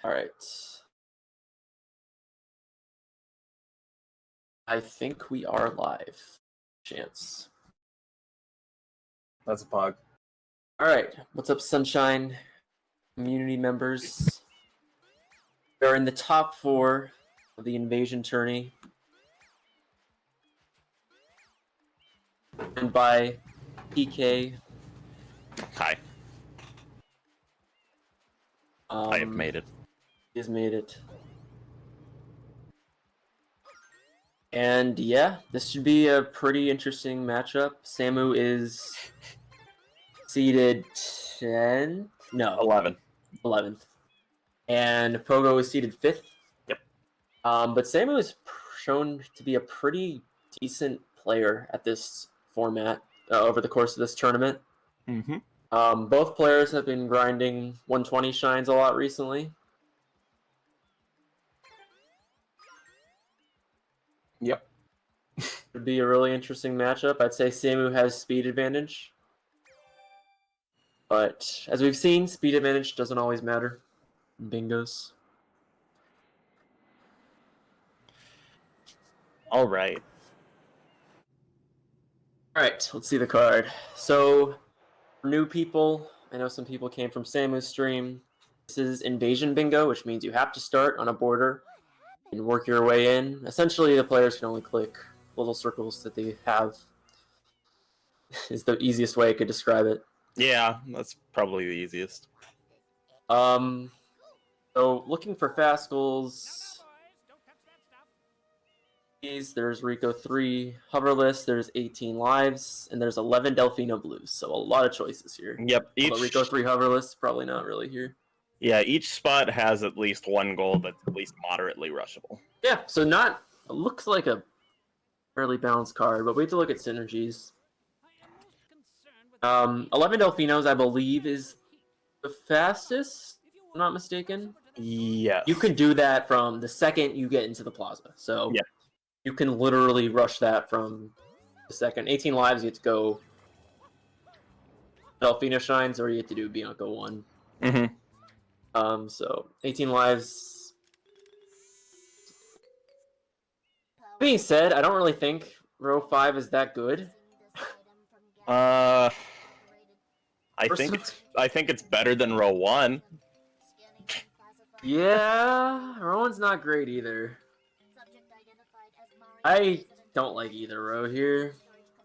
All right. I think we are live. Chance. That's a pog. All right. What's up, Sunshine community members? We're in the top 4 of the Invasion tourney. And by PK. Hi. I have made it. He has made it. And yeah, this should be a pretty interesting matchup. Samu is seeded 10th? No. 11th. And Pogo is seeded 5th. Yep. But Samu is shown to be a pretty decent player at this format over the course of this tournament. Mm-hmm. Both players have been grinding 120 shines a lot recently. Yep. Would be a really interesting matchup. I'd say Samu has speed advantage. But as we've seen, speed advantage doesn't always matter in bingos. All right. All right, let's see the card. So, for new people, I know some people came from Samu's stream. This is Invasion Bingo, which means you have to start on a border and work your way in. Essentially, the players can only click little circles that they have. Is the easiest way I could describe it. Yeah, that's probably the easiest. So looking for fast goals. There's Rico 3 hoverless, there's 18 lives, and there's 11 Delfino blues. So a lot of choices here. Yep. Although Rico 3 hoverless, probably not really here. Yeah, each spot has at least one goal that's at least moderately rushable. Yeah, so not it looks like a fairly balanced card, but we have to look at synergies. 11 Delfinos, I believe, is the fastest, if I'm not mistaken. Yes. You can do that from the second you get into the plaza. So yeah. You can literally rush that from the second. 18 lives, you have to go Delfino Shines, or you have to do Bianco 1. Mm-hmm. So 18 lives. Being said, I don't really think row 5 is that good. I think it's better than row 1. Yeah, row 1's not great either. I don't like either row here,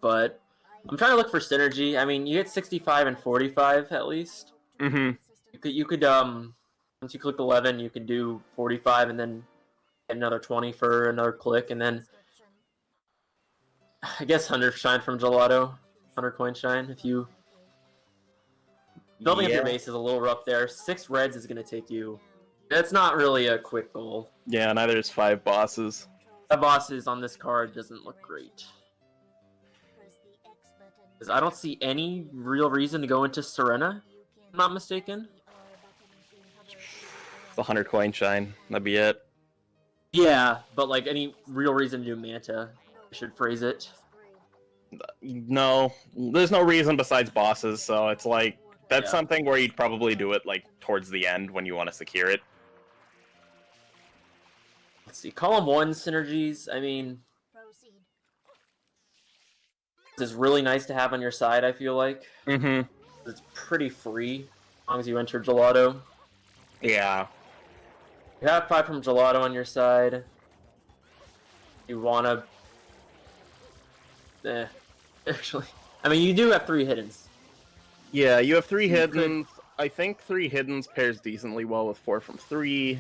but I'm trying to look for synergy. I mean, you get 65 and 45 at least. Mm-hmm. You could once you click 11, you can do 45 and then get another 20 for another click, and then I guess 100 shine from Gelato, 100 coin shine. If you building up your base is a little rough there. 6 reds is going to take you. That's not really a quick goal. Yeah, neither is 5 bosses. 5 bosses on this card doesn't look great. Because I don't see any real reason to go into Serena, if I'm not mistaken. The 100 coin shine, that'd be it. Yeah, but like any real reason to do Manta, I should phrase it. No, there's no reason besides bosses, so it's like, that's something where you'd probably do it like towards the end when you want to secure it. Let's see, column 1 synergies, I mean, this is really nice to have on your side, I feel like. Mm-hmm. It's pretty free, as long as you enter Gelato. Yeah. You have 5 from Gelato on your side. You wanna... actually... I mean, you do have 3 hiddens. Yeah, you have 3 hiddens. I think 3 hiddens pairs decently well with 4 from 3.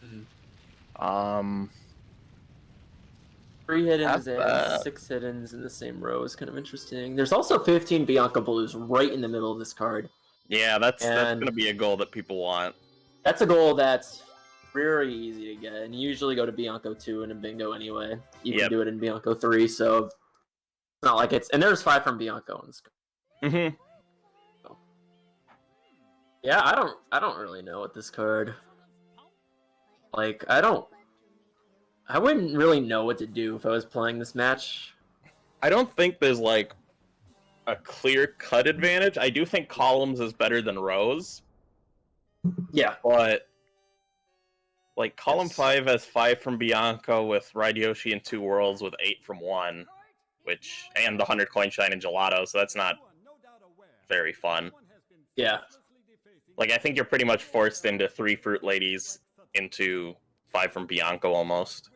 3 hiddens and 6 hiddens in the same row is kind of interesting. There's also 15 Bianca Blues right in the middle of this card. Yeah, that's going to be a goal that people want. That's a goal that's very easy to get, and you usually go to Bianco 2 and in Bingo anyway. You can do it in Bianco 3, so it's not like it's... And there's 5 from Bianco in this card. Mm-hmm. So. Yeah, I don't really know what this card... Like, I wouldn't really know what to do if I was playing this match. I don't think there's, like, a clear-cut advantage. I do think columns is better than rows. Yeah. But Like, Column Yes. 5 has 5 from Bianco with Ride Yoshi and 2 Worlds with 8 from 1, and the 100 Coin Shine and Gelato, so that's not very fun. Yeah. Like, I think you're pretty much forced into 3 Fruit Ladies into 5 from Bianco almost.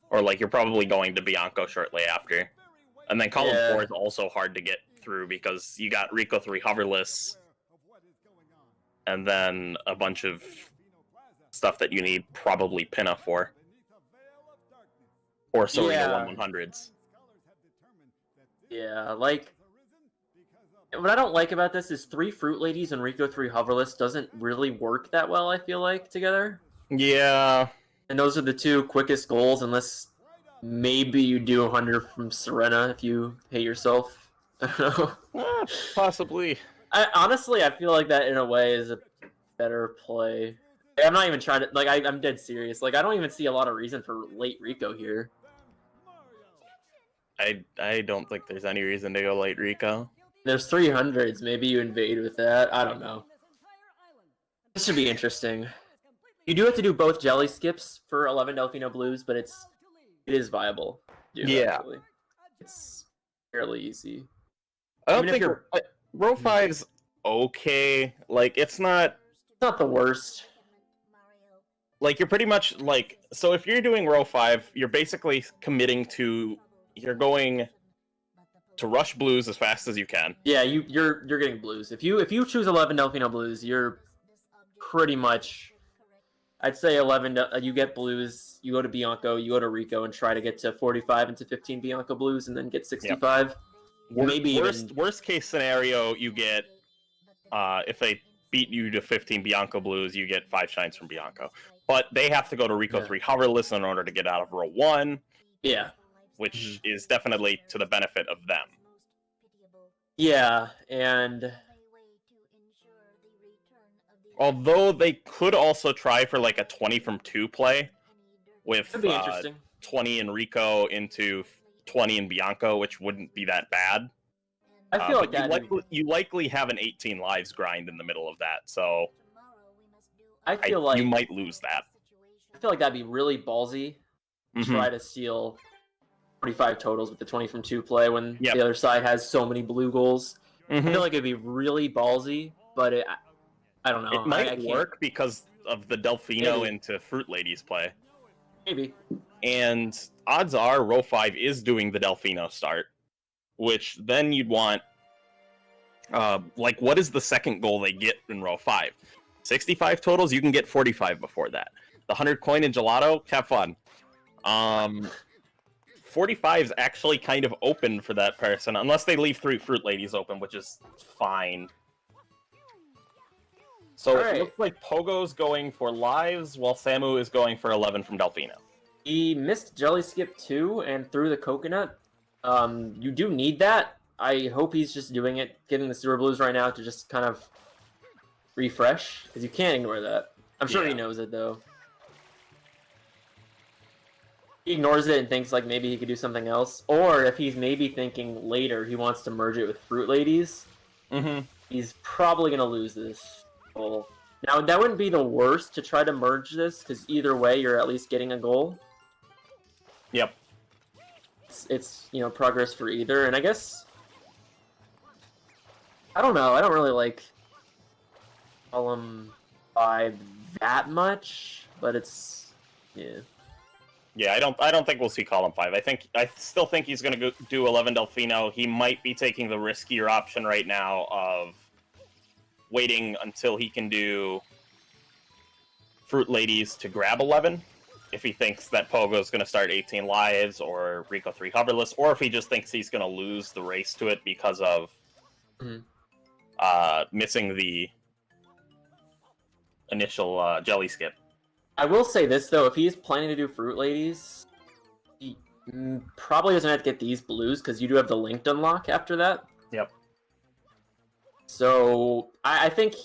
Or, like, you're probably going to Bianco shortly after. And then Column 4 is also hard to get through because you got Rico 3 Hoverless, and then a bunch of stuff that you need probably Pinna for. Or Serena 1-100s. Yeah, like, what I don't like about this is 3 Fruit Ladies and Rico 3 Hoverless doesn't really work that well, I feel like, together. Yeah. And those are the 2 quickest goals, unless maybe you do 100 from Serena if you hate yourself. I don't know. Possibly. Honestly, I feel like that in a way is a better play. I'm not even trying to, like, I'm dead serious. Like, I don't even see a lot of reason for late Rico here. I don't think there's any reason to go late Rico. There's 300s. Maybe you invade with that. I don't know. This should be interesting. You do have to do both jelly skips for 11 Delfino Blues, but it is viable. Yeah. Actually. It's fairly easy. I don't Even if think row 5's okay. Like, it's not the worst. like, you're pretty much like, so if you're doing row 5, you're basically committing to, you're going to rush blues as fast as you can. Yeah, you're getting blues. If you choose 11 Delfino Blues, you're pretty much, I'd say 11. You get blues. You go to Bianco. You go to Rico and try to get to 45 into 15 Bianco blues, and then get 65. Yep. Maybe worst case scenario, you get if they beat you to 15 Bianco blues, you get 5 shines from Bianco. But they have to go to Rico 3 Hoverless in order to get out of row 1. Yeah. Which is definitely to the benefit of them. Yeah, and although they could also try for like a 20 from 2 play with 20 in Rico into 20 in Bianco, which wouldn't be that bad. I feel like you likely have an 18 lives grind in the middle of that, so I feel like you might lose that. I feel like that'd be really ballsy. Try to steal 45 totals with the 20 from 2 play when the other side has so many blue goals. I feel like it'd be really ballsy, but I don't know. It might work because of the Delfino into Fruit Ladies play. Maybe. And odds are row 5 is doing the Delfino start, which then you'd want, like, what is the second goal they get in row 5? 65 totals, you can get 45 before that. The 100 coin and Gelato, have fun. 45 is actually kind of open for that person, unless they leave 3 Fruit Ladies open, which is fine. So it looks like Pogo's going for lives, while Samu is going for 11 from Delfino. He missed Jelly Skip 2 and threw the coconut. You do need that. I hope he's just doing it, getting the Super Blues right now to just kind of refresh, because you can't ignore that. I'm sure he knows it, though. He ignores it and thinks like maybe he could do something else. Or if he's maybe thinking later he wants to merge it with Fruit Ladies, he's probably going to lose this goal. Now, that wouldn't be the worst to try to merge this, because either way you're at least getting a goal. Yep. It's you know, progress for either, and I guess I don't know, I don't really like Column 5 that much, but it's Yeah, I don't think we'll see Column 5. I still think he's going to do 11 Delfino. He might be taking the riskier option right now of waiting until he can do Fruit Ladies to grab 11. If he thinks that Pogo's going to start 18 lives, or Rico 3 Hoverless, or if he just thinks he's going to lose the race to it because of missing the initial jelly skip. I will say this, though, if he's planning to do Fruit Ladies, he probably doesn't have to get these blues, because you do have the linked unlock after that. Yep. So, I think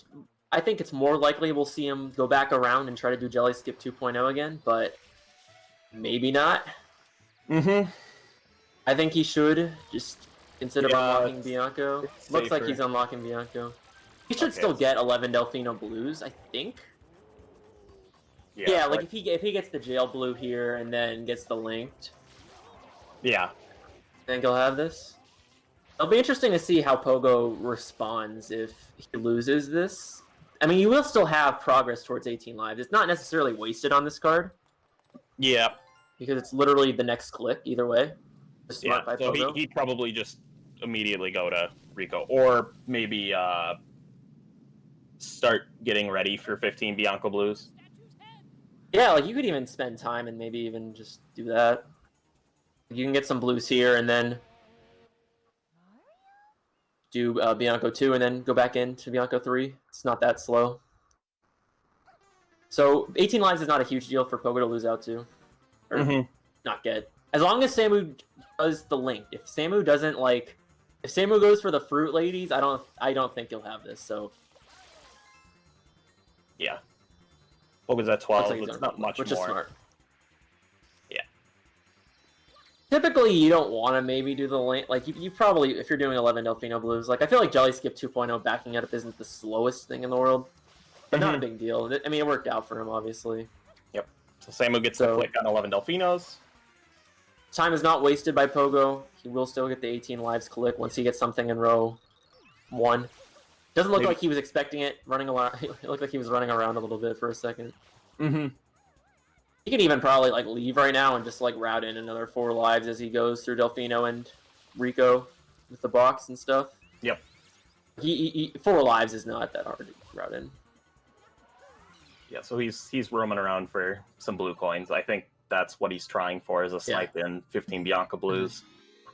it's more likely we'll see him go back around and try to do Jelly Skip 2.0 again, but maybe not. I think he should, just instead of unlocking Bianco. Looks like he's unlocking Bianco. He should still get 11 Delfino blues, I think. Yeah, like if he gets the jail blue here and then gets the linked, yeah, I think he'll have this. It'll be interesting to see how Pogo responds if he loses this. I mean, you will still have progress towards 18 lives. It's not necessarily wasted on this card. Yeah. Because it's literally the next click, either way. Smart by so Pogo. he'd probably just immediately go to Rico. Or maybe start getting ready for 15 Bianco Blues. Yeah, like you could even spend time and maybe even just do that. You can get some blues here and then do Bianco 2 and then go back into Bianco 3. It's not that slow. So 18 lives is not a huge deal for Pogo to lose out to. Or not get. As long as Samu does the link. If Samu doesn't like... If Samu goes for the fruit ladies, I don't think he'll have this, so... Yeah. Pogo's at 12, like it's not much which more. Is smart. Yeah. Typically, you don't want to maybe do the link. Like, you probably, if you're doing 11 Delfino Blues, like, I feel like Jelly Skip 2.0 backing it up isn't the slowest thing in the world. But not a big deal. I mean, it worked out for him, obviously. Yep. So Samu gets the click on 11 Delfinos. Time is not wasted by Pogo. He will still get the 18 lives click once he gets something in row 1. Doesn't look like he was expecting it, running around. It looked like he was running around a little bit for a second. He could even probably like leave right now and just like route in another 4 lives as he goes through Delfino and Rico with the box and stuff. Yep. He 4 lives is not that hard to route in. Yeah, so he's roaming around for some blue coins. I think that's what he's trying for, is a snipe in 15 Bianca Blues.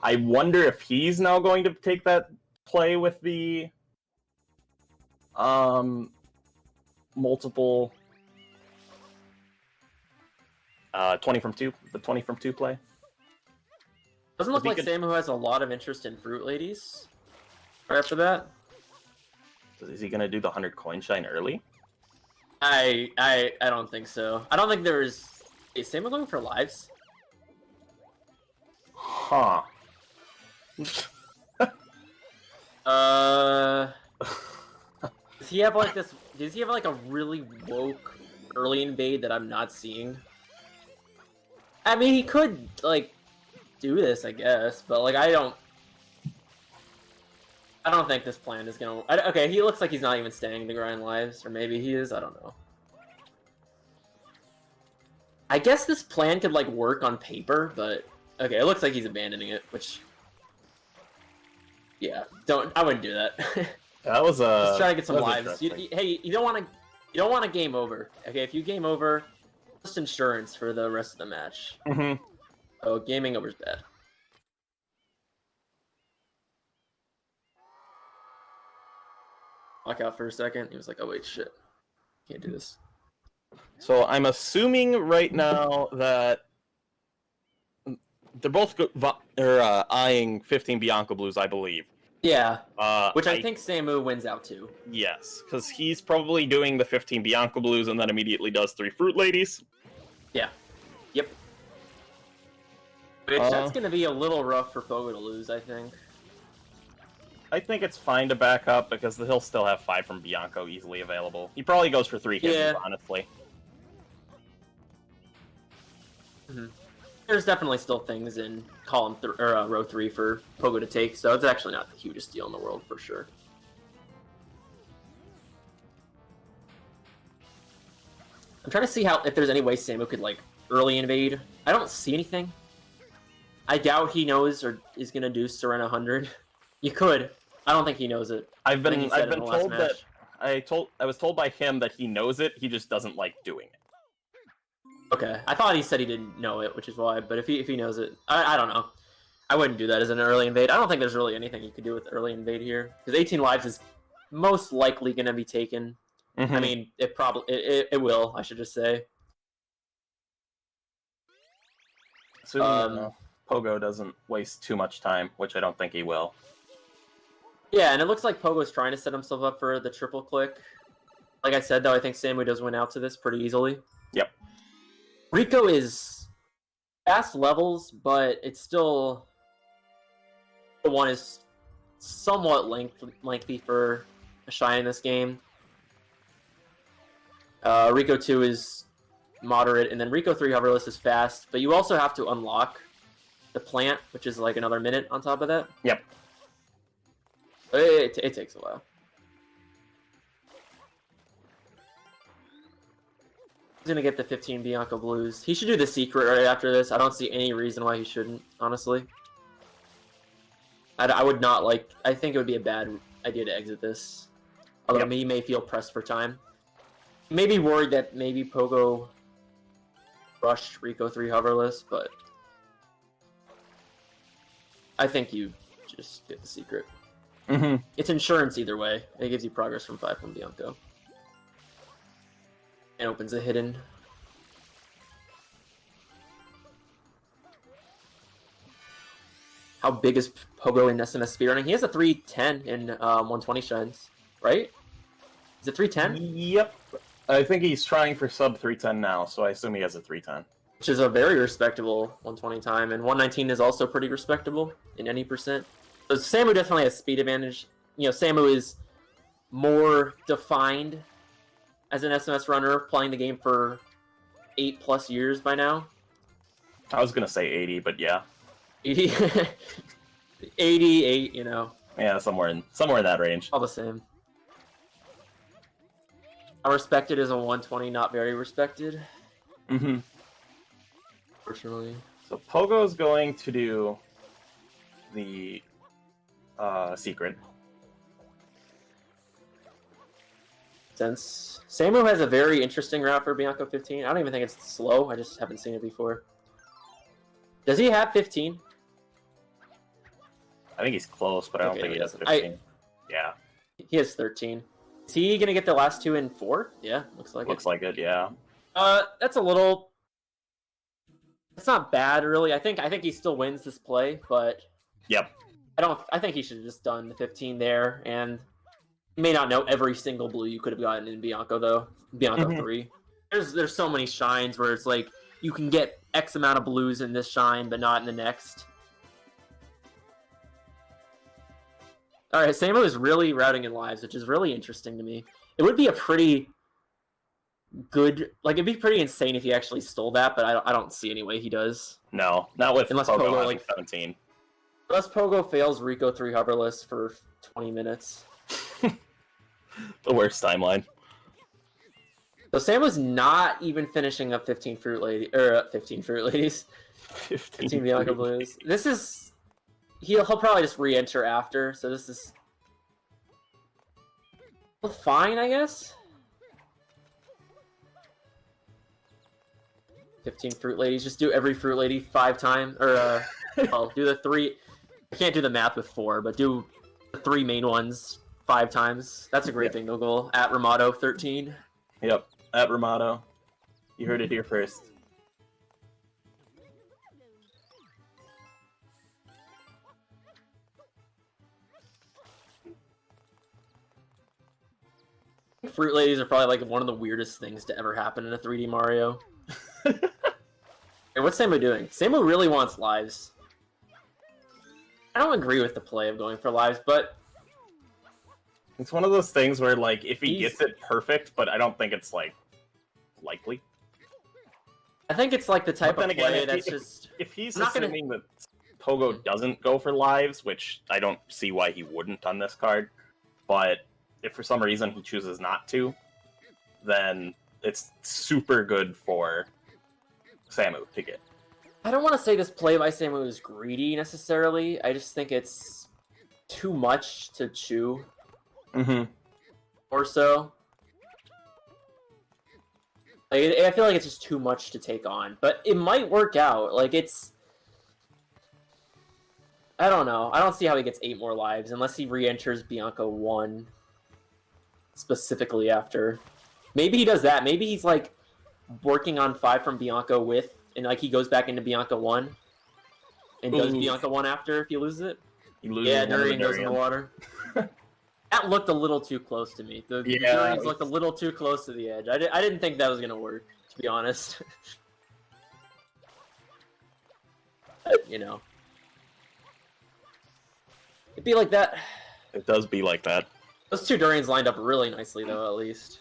I wonder if he's now going to take that play with the multiple 20 from 2, the 20 from 2 play. Doesn't look like Samu has a lot of interest in fruit ladies right after that. So is he going to do the 100 coin shine early? I don't think so. I don't think there's... Is Samu going for lives? Huh. Does he have like this... Does he have like a really woke early invade that I'm not seeing? I mean, he could, like, do this, I guess, but, like, I don't think this plan is gonna... Okay, he looks like he's not even staying to grind lives, or maybe he is, I don't know. I guess this plan could, like, work on paper, but... Okay, it looks like he's abandoning it, which... Yeah, I wouldn't do that. That was Just try to get some lives. Hey, you don't want to game over. Okay, if you game over, just insurance for the rest of the match. Oh, gaming over's bad. Walk out for a second. He was like, "Oh wait, shit, can't do this." So I'm assuming right now that they're both eyeing 15 Bianco Blues, I believe. Yeah, which I think Samu wins out too. Yes, because he's probably doing the 15 Bianco Blues and then immediately does 3 Fruit Ladies. Yeah. Yep. Which, that's going to be a little rough for Pogo to lose, I think. I think it's fine to back up because he'll still have 5 from Bianco easily available. He probably goes for 3 hits, honestly. There's definitely still things in row 3 for Pogo to take, so it's actually not the hugest deal in the world for sure. I'm trying to see if there's any way Samu could like early invade. I don't see anything. I doubt he knows or is gonna do Serena 100. You could. I don't think he knows it. I've been told that I was told by him that he knows it. He just doesn't like doing it. Okay, I thought he said he didn't know it, which is why. But if he knows it, I don't know. I wouldn't do that as an early invade. I don't think there's really anything you could do with early invade here because 18 lives is most likely going to be taken. I mean, it will. I should just say. Assuming Pogo doesn't waste too much time, which I don't think he will. Yeah, and it looks like Pogo's trying to set himself up for the triple click. Like I said, though, I think Samu does win out to this pretty easily. Yep. Rico is fast levels, but it's still... The one is somewhat lengthy for a shine in this game. Rico 2 is moderate, and then Rico 3 hoverless is fast, but you also have to unlock the plant, which is like another minute on top of that. Yep. It takes a while. He's gonna get the 15 Bianco Blues. He should do the secret right after this. I don't see any reason why he shouldn't, honestly. I would not like... I think it would be a bad idea to exit this. Although he may feel pressed for time. Maybe worried that maybe Pogo rushed Rico 3 hoverless, but... I think you just get the secret. It's insurance either way. It gives you progress from 5 from Bianco. And opens a hidden. How big is Pogo in SMS speedrunning? He has a 310 in 120 shines, right? Is it 310? Yep. I think he's trying for sub 310 now, so I assume he has a 310. Which is a very respectable 120 time, and 119 is also pretty respectable in any percent. So Samu definitely has speed advantage. You know, Samu is more defined as an SMS runner, playing the game for 8+ years by now. I was gonna say 80, but yeah. 80, 88, you know. Yeah, somewhere in that range. All the same. I respect it as a 120, not very respected. Fortunately. So Pogo's going to do the secret. Since Samu has a very interesting route for Bianco 15. I don't even think it's slow. I just haven't seen it before. Does he have 15? I think he's close, but I don't think he has 15. Yeah. He has 13. Is he going to get the last 2 in 4? Yeah, looks like it. Looks like it, yeah. That's a little... It's not bad, really. I think he still wins this play, but... Yep. I think he should have just done the 15 there, and... You may not know every single blue you could have gotten in Bianco, though. Bianco 3. There's so many shines where it's like, you can get X amount of blues in this shine, but not in the next. Alright, Samu is really routing in lives, which is really interesting to me. It would be a pretty good... Like, it'd be pretty insane if he actually stole that, but I don't see any way he does. No, not with Unless Pogo like 17. Unless Pogo fails Rico 3 hoverless for 20 minutes. The worst timeline. So Samu's not even finishing up 15 Fruit Ladies. 15 Bianco Blues. This is... He'll probably just re-enter after, so this is... Well, fine, I guess? 15 Fruit Ladies. Just do every Fruit Lady 5 times. Or, well, do the 3... I can't do the math with 4, but do the 3 main ones 5 times. That's a great thing, no goal. At Ramato 13. Yep, at Ramato. You heard it here first. Fruit Ladies are probably like one of the weirdest things to ever happen in a 3D Mario. Hey, what's Samu doing? Samu really wants lives. I don't agree with the play of going for lives, but... It's one of those things where, like, if he gets it perfect, but I don't think it's, like, likely. I think it's like the type of play that's just... If he's assuming that Pogo doesn't go for lives, which I don't see why he wouldn't on this card, but if for some reason he chooses not to, then it's super good for Samu to get. I don't want to say this play by Samu is greedy, necessarily. I just think it's too much to chew. Or so. Like, I feel like it's just too much to take on. But it might work out. Like, it's... I don't know. I don't see how he gets 8 more lives, unless he re-enters Bianco 1. Specifically after. Maybe he does that. Maybe he's, like, working on 5 from Bianco with... And, like, he goes back into Bianco 1. And does Bianco 1 after if he loses it. He loses Durian goes in the water. That looked a little too close to me. The Durians looked a little too close to the edge. I didn't think that was going to work, to be honest. But, you know. It'd be like that. It does be like that. Those 2 Durians lined up really nicely, though, at least.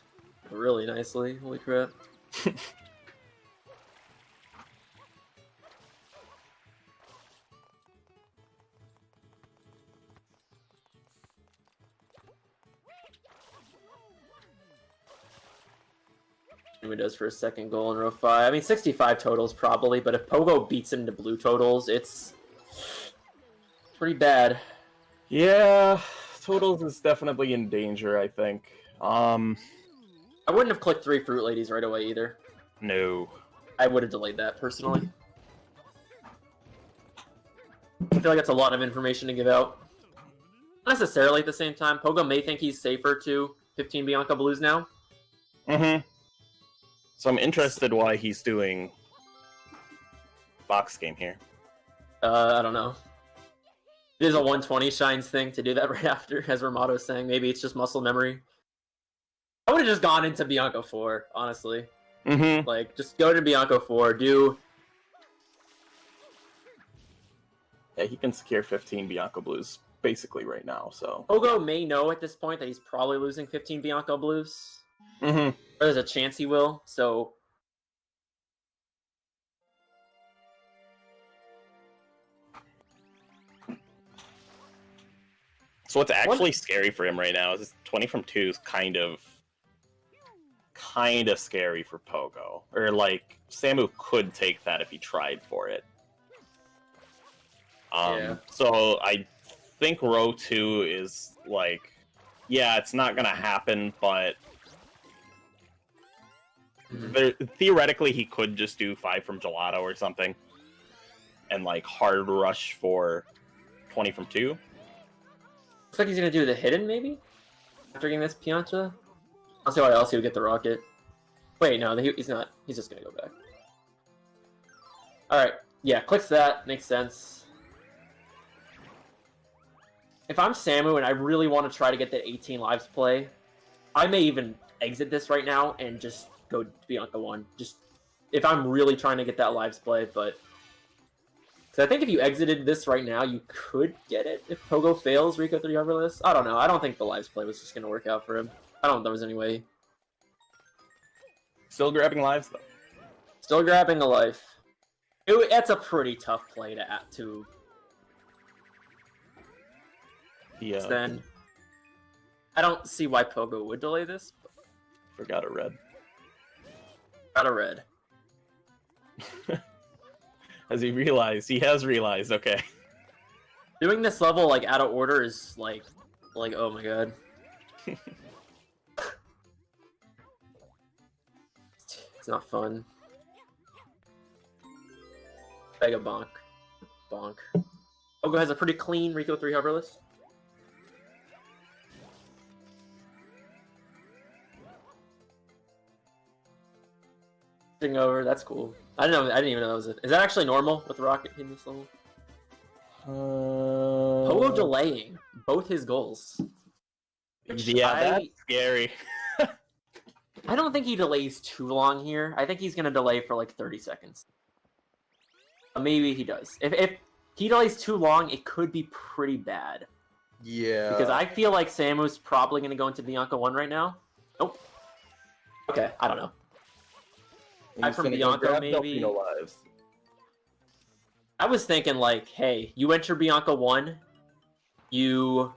Really nicely. Holy crap. Samu does for a second goal in row 5. I mean, 65 totals probably, but if Pogo beats him to blue totals, it's pretty bad. Yeah, totals is definitely in danger, I think. I wouldn't have clicked 3 Fruit Ladies right away either. No. I would have delayed that personally. I feel like that's a lot of information to give out. Not necessarily at the same time. Pogo may think he's safer to 15 Bianca Blues now. So I'm interested why he's doing box game here. I don't know. It is a 120 shines thing to do that right after, as Ramato's saying. Maybe it's just muscle memory. I would have just gone into Bianca 4, honestly. Like, just go to Bianca 4, do... Yeah, he can secure 15 Bianca Blues basically right now, so... Pogo may know at this point that he's probably losing 15 Bianca Blues. Or there's a chance he will, so... So what's actually scary for him right now is this 20 from 2 is kind of scary for Pogo. Or, like, Samu could take that if he tried for it. Yeah. So I think row 2 is, like, yeah, it's not gonna happen, but theoretically he could just do 5 from Gelato or something. And, like, hard rush for 20 from 2. Looks like he's gonna do the hidden, maybe? After getting this Pianta? I'll see why else he would get the rocket. Wait, no, he's not. He's just gonna go back. Alright, yeah, clicks that. Makes sense. If I'm Samu and I really want to try to get that 18 lives play, I may even exit this right now and just go to Bianca 1. Just, if I'm really trying to get that lives play, but... So I think if you exited this right now, you could get it if Pogo fails Rico 3 Hoverless. I don't know. I don't think the lives play was just going to work out for him. I don't think there was any way. Still grabbing lives, though. Still grabbing a life. That's a pretty tough play to Yeah. then I don't see why Pogo would delay this. But... Forgot a red. Got a red. Has he realized? He has realized, okay. Doing this level, like, out of order is, like, oh my god. It's not fun. Mega bonk. Bonk. Pogo has a pretty clean Rico 3 hoverless. Over, that's cool. I didn't even know that was it. Is that actually normal with Rocket in this level? Pogo delaying both his goals. Yeah, that's scary. I don't think he delays too long here. I think he's gonna delay for like 30 seconds. Maybe he does. If he delays too long, it could be pretty bad. Yeah. Because I feel like Samu's probably gonna go into Bianca 1 right now. Nope. Okay, I don't know. He's from Bianca, maybe. I was thinking, like, hey, you enter Bianca 1, you...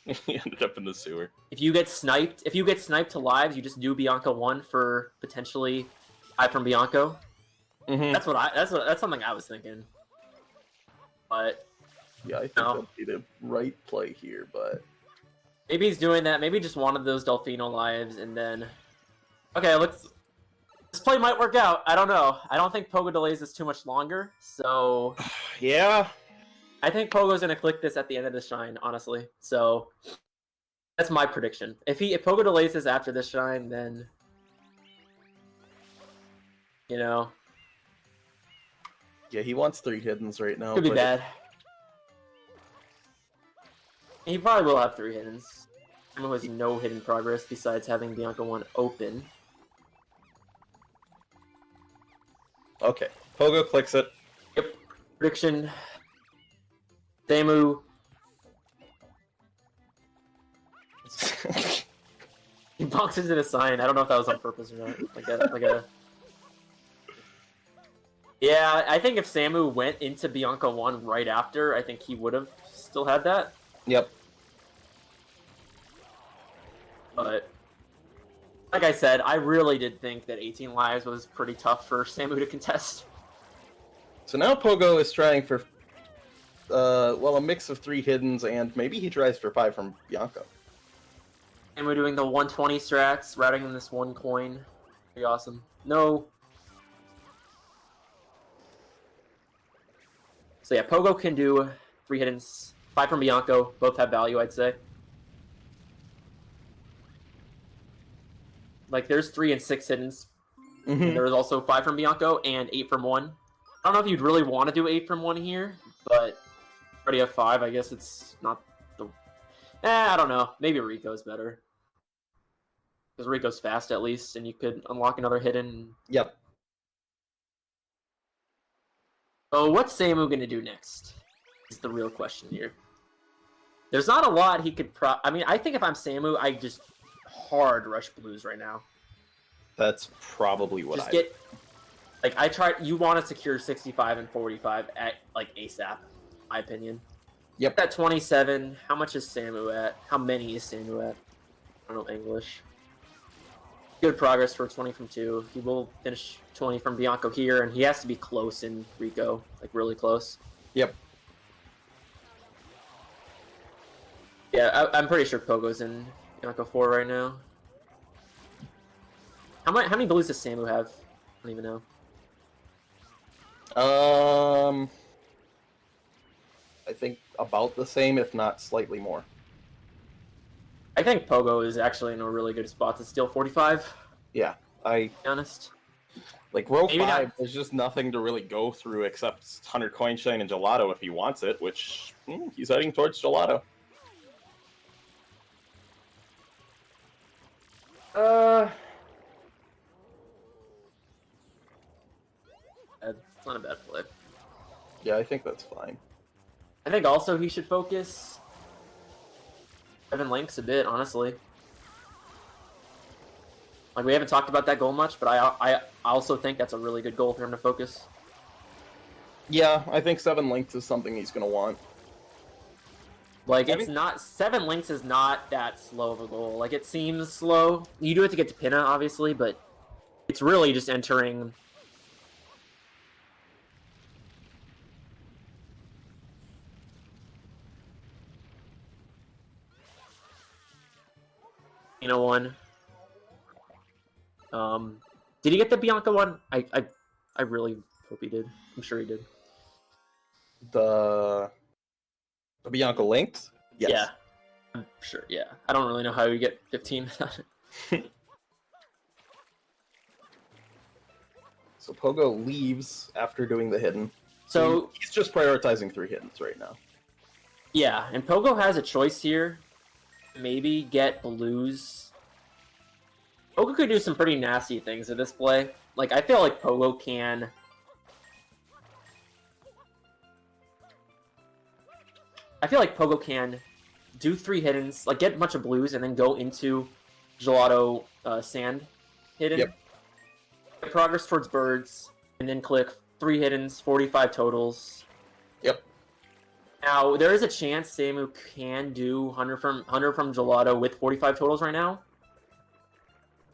He ended up in the sewer. If you get sniped to lives, you just do Bianca 1 for potentially I from Bianco. That's something I was thinking. But yeah, I think that'd be the right play here, but maybe he's doing that. Maybe he just wanted those Delfino lives, and then okay, this play might work out. I don't know. I don't think Pogo delays this too much longer, so... Yeah. I think Pogo's gonna click this at the end of the shine, honestly. So, that's my prediction. If Pogo delays this after this shine, then... You know... Yeah, he wants 3 hiddens right now. Could be bad. He probably will have 3 hiddens. Who has no hidden progress besides having Bianca 1 open. Okay, Pogo clicks it. Yep. Prediction. Samu. He boxes in a sign. I don't know if that was on purpose or not. Like a. Yeah, I think if Samu went into Bianca 1 right after, I think he would have still had that. Yep. But Like I said, I really did think that 18 lives was pretty tough for Samu to contest. So now Pogo is trying for, well, a mix of 3 hiddens, and maybe he tries for 5 from Bianco. And we're doing the 120 strats, routing in this 1 coin. Pretty awesome. No. So yeah, Pogo can do 3 hiddens, 5 from Bianco. Both have value, I'd say. Like, there's 3 and 6 hiddens. Mm-hmm. And there's also 5 from Bianco and 8 from 1. I don't know if you'd really want to do 8 from 1 here, but already have 5. I guess it's not the... I don't know. Maybe Rico's better. Because Rico's fast, at least, and you could unlock another hidden. Yep. So what's Samu going to do next? Is the real question here. There's not a lot he could I mean, I think if I'm Samu, I just hard rush blues right now. That's probably what Just I get... Like, you want to secure 65 and 45 at, like, ASAP, my opinion. Yep. At 27, how much is Samu at? How many is Samu at? I don't know English. Good progress for 20 from 2. He will finish 20 from Bianco here, and he has to be close in Rico, like really close. Yep. Yeah, I'm pretty sure Pogo's in Bianco 4 right now. How many blues does Samu have? I don't even know. I think about the same, if not slightly more. I think Pogo is actually in a really good spot to steal 45. Yeah, To be honest. like row Maybe 5. not. There's just nothing to really go through except 100 coin shine and gelato if he wants it, which he's heading towards gelato. It's not a bad play. Yeah, I think that's fine. I think also he should focus 7 links a bit, honestly. Like, we haven't talked about that goal much, but I also think that's a really good goal for him to focus. Yeah, I think 7 links is something he's going to want. Like, I it's mean- not... 7 links is not that slow of a goal. Like, it seems slow. You do it to get to Pinna, obviously, but it's really just entering... Pinna 1. Did he get the Bianca 1? I really hope he did. I'm sure he did. The Bianca linked? Yes. Yeah. I'm sure, yeah. I don't really know how you get 15 without it. So Pogo leaves after doing the hidden. So, he's just prioritizing 3 hiddens right now. yeah, and Pogo has a choice here. Maybe get blues. Pogo could do some pretty nasty things at this play. Like, I feel like Pogo can... do 3 hiddens, like get a bunch of blues, and then go into Gelato Sand hidden. Yep. Get progress towards birds, and then click 3 hiddens, 45 totals. Yep. Now, there is a chance Samu can do 100 from Gelato with 45 totals right now.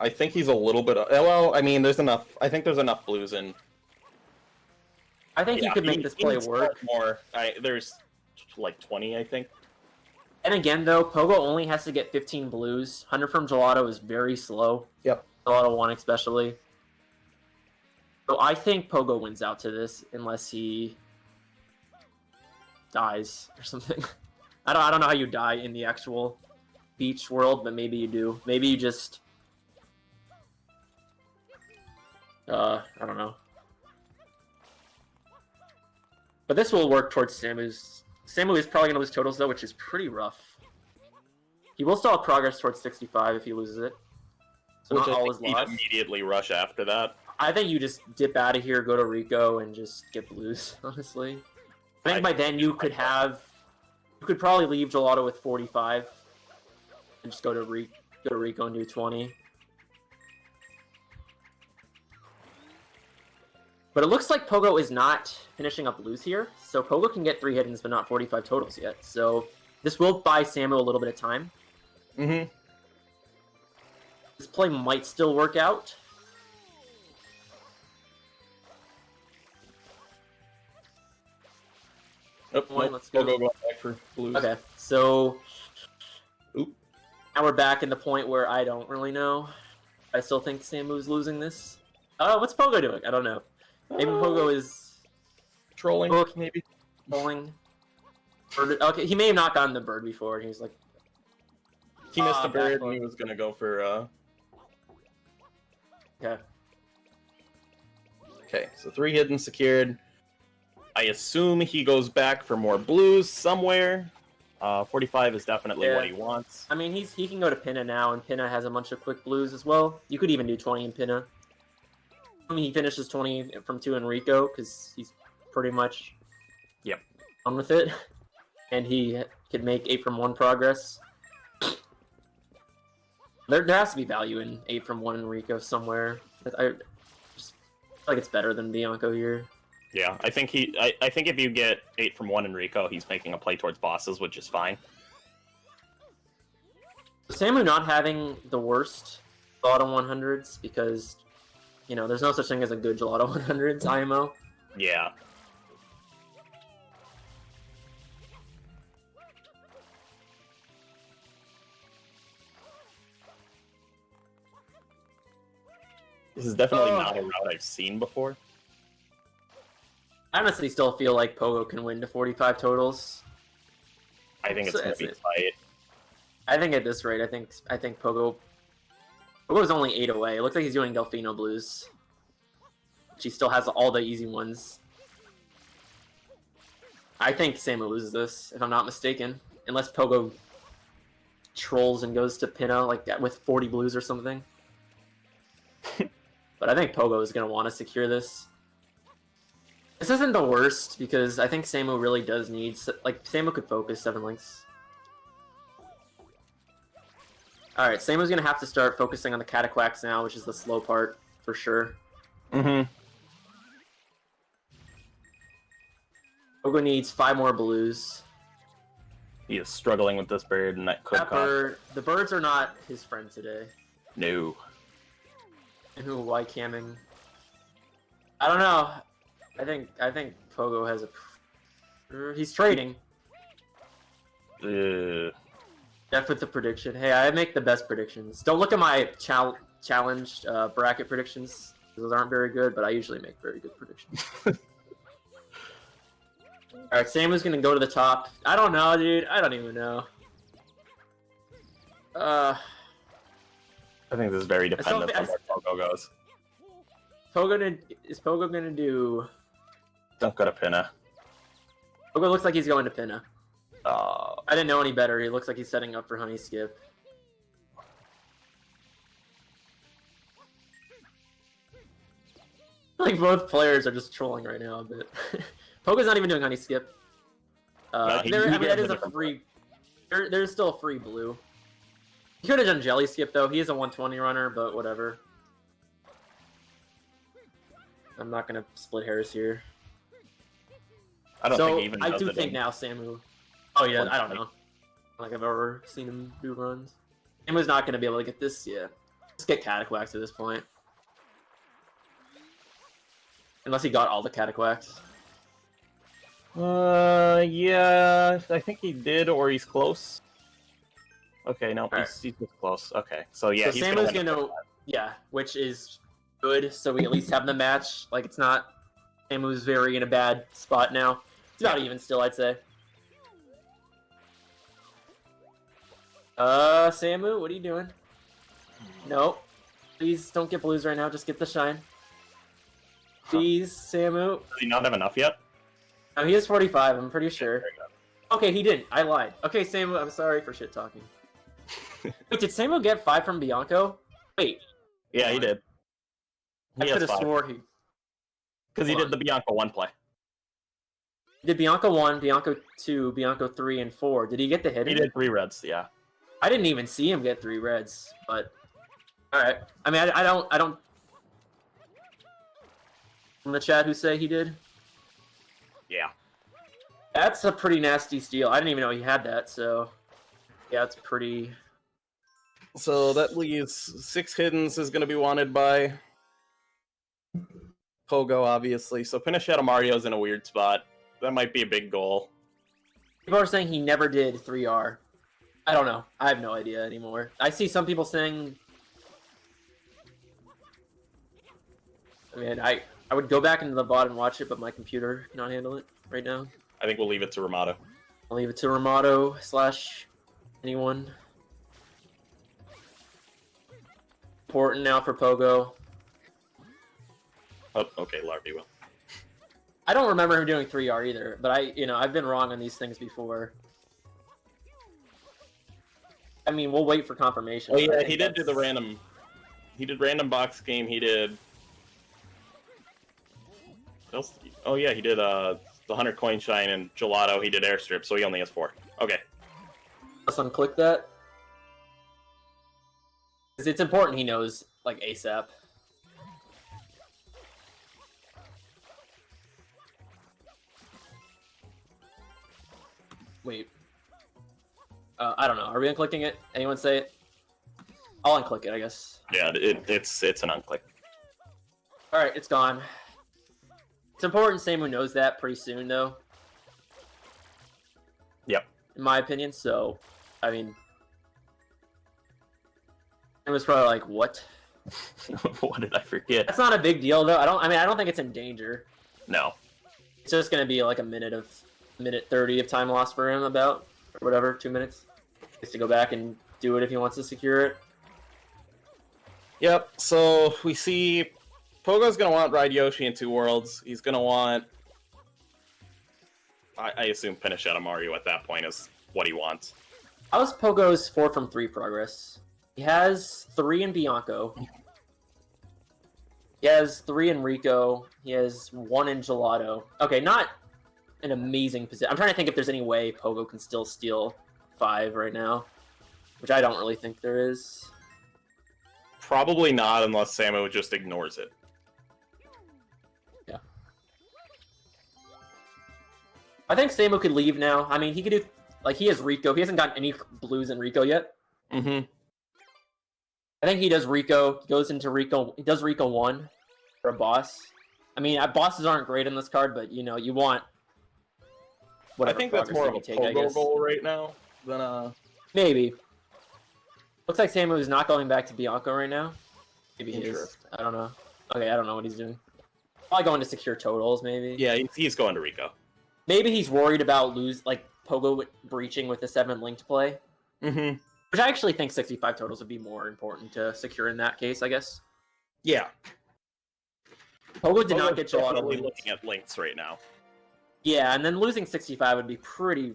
I think he's a little bit... well, I mean, there's enough... I think there's enough blues in... I think you could make this play needs work. more. There's like 20, I think. And again, though, Pogo only has to get 15 blues. 100 from Gelato is very slow. Yep. Gelato 1 especially. So I think Pogo wins out to this unless he dies or something. I don't know how you die in the actual beach world, but maybe you do. Maybe you just... I don't know. But this will work towards Samu's... Samu is probably going to lose totals, though, which is pretty rough. He will still have progress towards 65 if he loses it. So Which not I all think is he'd lost. immediately rush after that. I think you just dip out of here, go to Rico, and just get blues, honestly. I think by then you could have... You could probably leave Gelato with 45. And just go to Rico and do 20. But it looks like Pogo is not finishing up blues here. So Pogo can get 3 hiddens, but not 45 totals yet. So this will buy Samu a little bit of time. Mm-hmm. This play might still work out. Oh, Point, nope. let's go. Pogo going back for blues. Okay, so Oop. now we're back in the point where I don't really know. I still think Samu's losing this. What's Pogo doing? I don't know. Maybe Pogo is Trolling, Look. maybe. bowling. Okay, he may have not gotten the bird before, and he was like, He missed a back bird, hook. and he was gonna go for, okay. Okay, so 3 hidden secured. I assume he goes back for more blues somewhere. 45 is definitely Yeah. what he wants. I mean, he can go to Pinna now, and Pinna has a bunch of quick blues as well. You could even do 20 in Pinna. I mean, he finishes 20 from 2 in Rico, because he's pretty much on with it. And he could make 8 from 1 progress. There has to be value in 8 from 1 in Rico somewhere. I just feel like it's better than Bianco here. Yeah, I think I think if you get 8 from 1 in Rico, he's making a play towards bosses, which is fine. Samu not having the worst Gelato 100s because, you know, there's no such thing as a good Gelato 100s IMO. Yeah. This is definitely not a route I've seen before. I honestly still feel like Pogo can win to 45 totals. I think it's So going to be that's it. tight. I think at this rate, I think Pogo's only 8 away. It looks like he's doing Delfino Blues. She still has all the easy ones. I think Samu loses this, if I'm not mistaken. Unless Pogo trolls and goes to Pinna like that with 40 blues or something. But I think Pogo is going to want to secure this. This isn't the worst, because I think Samu really does need... Like, Samu could focus 7 links. Alright, Samu's going to have to start focusing on the Cataquax now, which is the slow part, for sure. Mm-hmm. Pogo needs 5 more blues. He is struggling with this bird, and that could cost... The birds are not his friend today. No. And who Y camming? I don't know. I think Pogo has a... He's trading. Jeff with the prediction. Hey, I make the best predictions. Don't look at my challenged bracket predictions. Those aren't very good, but I usually make very good predictions. Alright, Samu's gonna go to the top. I don't know, dude. I don't even know. I think this is very dependent on where Pogo goes. Is Pogo gonna do... Don't go to Pinna. Pogo looks like he's going to Pinna. Uh, I didn't know any better. He looks like he's setting up for Honey Skip. Like both players are just trolling right now a bit. Pogo's not even doing Honey Skip. No, he that has is a a different free. There's still a free blue. He could have done Jelly Skip though. He is a 120 runner, but whatever. I'm not gonna split hairs here. I don't think he even I does do it think in- now Samu. Oh yeah, I don't know. Like I've ever seen him do runs. Samu's not gonna be able to get this yet. Just get Cataquax at this point. Unless he got all the Cataquax. Yeah, I think he did, or he's close. Okay, no, Alright. he's just close. Okay, so yeah, So he's Samu's win gonna, yeah, which is good. So we at least have the match. Like it's not Samu's very in a bad spot now. It's about even still, I'd say. Samu, what are you doing? No, please don't get blues right now. Just get the shine. Please, Samu. Does he not have enough yet? Oh, he has 45. I'm pretty sure. Okay, he didn't. I lied. Okay, Samu, I'm sorry for shit talking. Wait, did Samu get 5 from Bianco? Wait. Yeah, he did. I He could has have 5. swore he Because he Hold did the Bianco 1 play. did. Bianco 1, Bianco 2, Bianco 3, and 4. Did he get the hidden? He did 3 reds, yeah. I didn't even see him get 3 reds, but all right. I mean, I don't. From the chat, who say he did? Yeah. That's a pretty nasty steal. I didn't even know he had that. So, yeah, it's pretty So that leaves 6 hiddens is going to be wanted by Pogo, obviously. So Pinochet Mario's in a weird spot. That might be a big goal. People are saying he never did 3R. I don't know. I have no idea anymore. I see some people saying... I mean, I would go back into the VOD and watch it, but my computer cannot handle it right now. I think we'll leave it to Ramato. I'll leave it to Ramato / anyone. Important now for Pogo. Oh, okay, Larby will. I don't remember him doing 3R either, but I've been wrong on these things before. I mean, we'll wait for confirmation. Oh yeah, he did do the random. He did random box game. He did. What else? Oh yeah, he did the 100 coin shine and gelato. He did airstrip, so he only has 4. Okay. Let's unclick that. Because it's important he knows, like, ASAP. Wait. I don't know. Are we unclicking it? Anyone say it? I'll unclick it, I guess. Yeah, it's an unclick. Alright, it's gone. It's important Samu knows that pretty soon, though. Yep. In my opinion, so... I mean... It was probably like, what? What did I forget? That's not a big deal, though. I don't think it's in danger. No. It's just gonna be like a minute 30 of time lost for him, about, or whatever, 2 minutes. Just to go back and do it if he wants to secure it. Yep. So we see Pogo's gonna want Ride Yoshi in 2 Worlds. He's gonna want. I assume Pinochet Mario at that point is what he wants. How's Pogo's 4 from 3 progress? He has 3 in Bianco. He has 3 in Rico. He has 1 in Gelato. Okay, not an amazing position. I'm trying to think if there's any way Pogo can still steal 5 right now, which I don't really think there is. Probably not, unless Samu just ignores it. Yeah. I think Samu could leave now. I mean, he could do... Like, he has Rico. He hasn't gotten any blues in Rico yet. Mm-hmm. I think he does Rico. He goes into Rico. He does Rico 1 for a boss. I mean, bosses aren't great in this card, but, you want... I think that's more of a Pogo goal right now than Maybe. Looks like Samu is not going back to Bianco right now. Maybe he is. I don't know. Okay, I don't know what he's doing. Probably going to secure totals, maybe. Yeah, he's going to Rico. Maybe he's worried about Pogo breaching with the 7 linked play. Mm-hmm. Which I actually think 65 totals would be more important to secure in that case, I guess. Yeah. Pogo did not get Gelato definitely linked. looking at links right now. Yeah, and then losing 65 would be pretty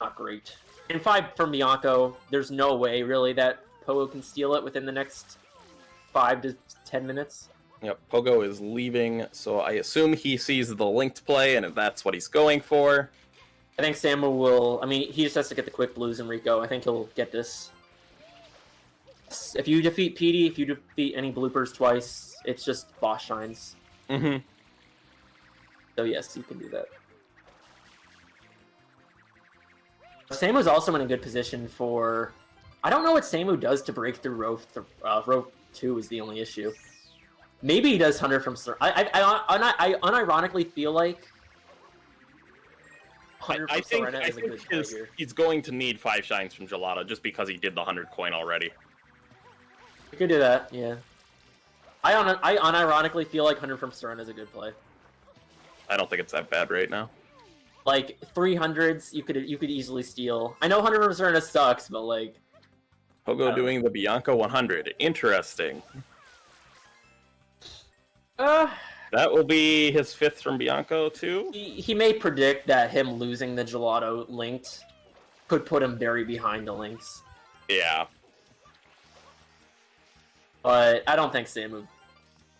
not great. And 5 from Bianco, there's no way really that Pogo can steal it within the next 5 to 10 minutes. Yep, Pogo is leaving, so I assume he sees the linked play, and that's what he's going for. I think Samu will... I mean, he just has to get the quick blues in Rico. I think he'll get this. If you defeat PD, if you defeat any bloopers twice, it's just boss shines. Mm-hmm. So yes, you can do that. Samu's also in a good position for... I don't know what Samu does to break through row 2 is the only issue. Maybe he does 100 from... I unironically feel like... I think he's going to need 5 shines from Gelato just because he did the 100 coin already. You could do that, yeah. I unironically feel like 100 from Stern is a good play. I don't think it's that bad right now. Like 300s, you could easily steal. I know 100 from Stern sucks, but like Pogo doing the Bianco 100. Interesting. That will be his 5th from Bianco too. He may predict that him losing the Gelato linked could put him very behind the links. Yeah. But I don't think Samu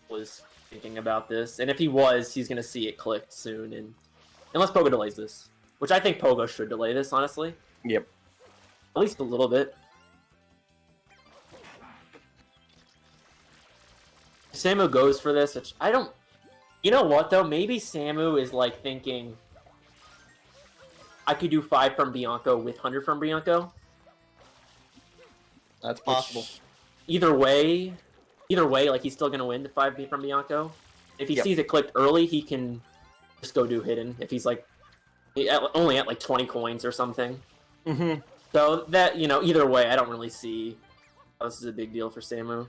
was thinking about this. And if he was, he's going to see it clicked soon. And unless Pogo delays this. Which I think Pogo should delay this, honestly. Yep. At least a little bit. Samu goes for this, which I don't... You know what, though? Maybe Samu is, like, thinking... I could do 5 from Bianco with 100 from Bianco. That's possible. Either way, like he's still gonna win the 5 from Bianco. If he sees it clicked early, he can just go do hidden. If he's like only at like 20 coins or something. Mm-hmm. So that either way, I don't really see how this is a big deal for Samu.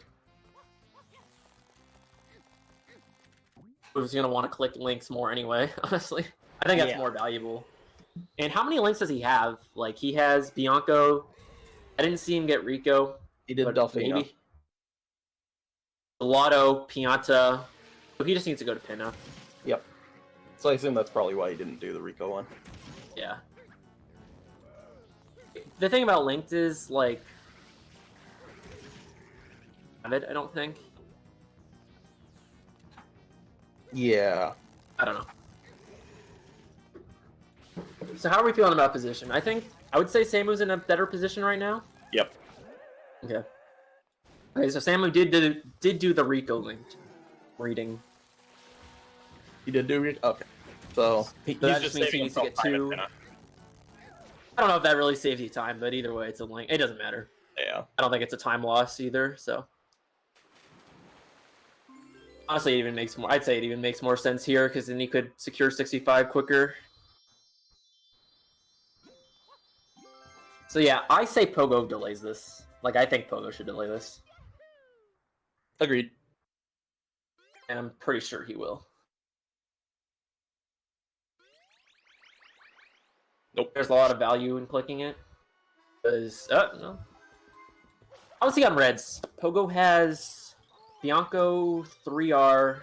Who's gonna want to click links more anyway? Honestly, I think that's more valuable. And how many links does he have? Like he has Bianco. I didn't see him get Rico. He did Delfino. Maybe Lotto, Pianta. So he just needs to go to Pinna. Yep. So I assume that's probably why he didn't do the Rico one. Yeah. The thing about linked is like, I don't think. Yeah. I don't know. So how are we feeling about position? I would say Samu's in a better position right now. Yep. Okay. Okay, so Samu did do the Rico linked reading. He did do Rico? Okay. So He's that just just means he saving needs to himself get time 2. at Pinna. I don't know if that really saves you time, but either way, it's a link. It doesn't matter. Yeah. I don't think it's a time loss either, so. Honestly, it even makes more. I'd say it even makes more sense here because then he could secure 65 quicker. So yeah, I say Pogo delays this. Like I think Pogo should delay this, agreed. and I'm pretty sure he will. Nope. There's a lot of value in clicking it. Because no. I would see on reds. Pogo has Bianco 3R.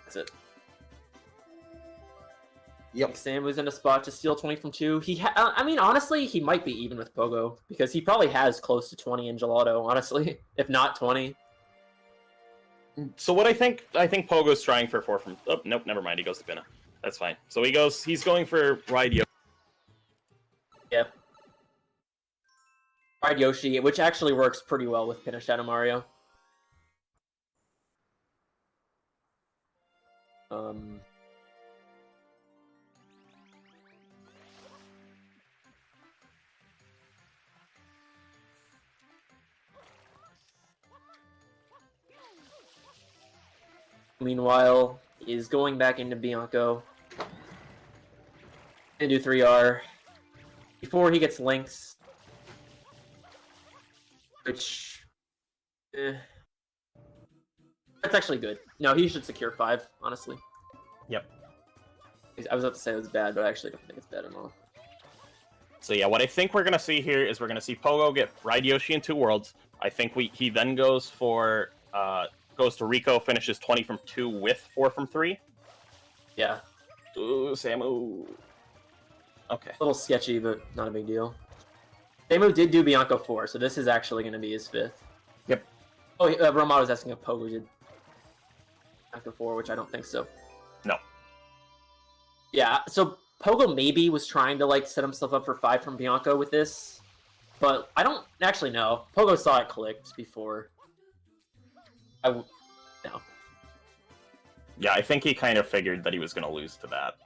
That's it. Yep. Sam was in a spot to steal 20 from 2. I mean, honestly, he might be even with Pogo because he probably has close to 20 in Gelato, honestly, if not 20. So what I think Pogo's trying for 4 from... Oh, nope, never mind. He goes to Pinna. That's fine. So he's going for Ride Yoshi. Yeah. Ride Yoshi, which actually works pretty well with Pinna Shadow Mario. Meanwhile, is going back into Bianco. And do 3R. Before he gets links. Which... That's actually good. No, he should secure 5, honestly. Yep. I was about to say it was bad, but I actually don't think it's bad at all. So yeah, what I think we're gonna see here is we're gonna see Pogo get Ride Yoshi in 2 worlds. I think he then goes for goes to Rico, finishes 20 from 2 with 4 from 3. Yeah. Ooh, Samu. Okay. A little sketchy, but not a big deal. Samu did do Bianco 4, so this is actually going to be his 5th. Yep. Oh, Romano was asking if Pogo did Bianco 4, which I don't think so. No. Yeah, so Pogo maybe was trying to like set himself up for 5 from Bianco with this, but I don't actually know. Pogo saw it clicked before. No. Yeah, I think he kind of figured that he was going to lose to that.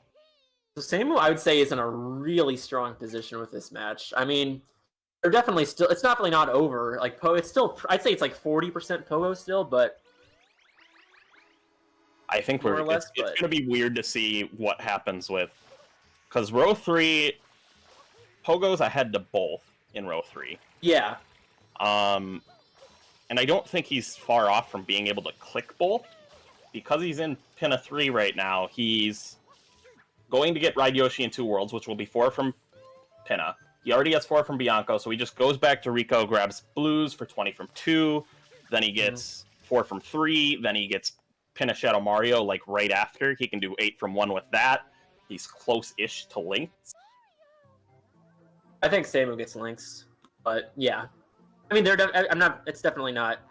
So Samu, I would say, is in a really strong position with this match. I mean, they're definitely still. It's definitely not over. Like it's still. I'd say it's like 40% Pogo still, but I think more or less, it's going to be weird to see what happens with, because row 3, Pogo's ahead to both in row 3. Yeah. And I don't think he's far off from being able to click both. Because he's in Pinna 3 right now, he's going to get Ride Yoshi in 2 worlds, which will be 4 from Pinna. He already has 4 from Bianco, so he just goes back to Rico, grabs blues for 20 from 2, then he gets 4 from 3, then he gets Pinna Shadow Mario, like, right after. He can do 8 from 1 with that. He's close-ish to links. I think Samu gets links, but yeah. I mean, I'm not. It's definitely not.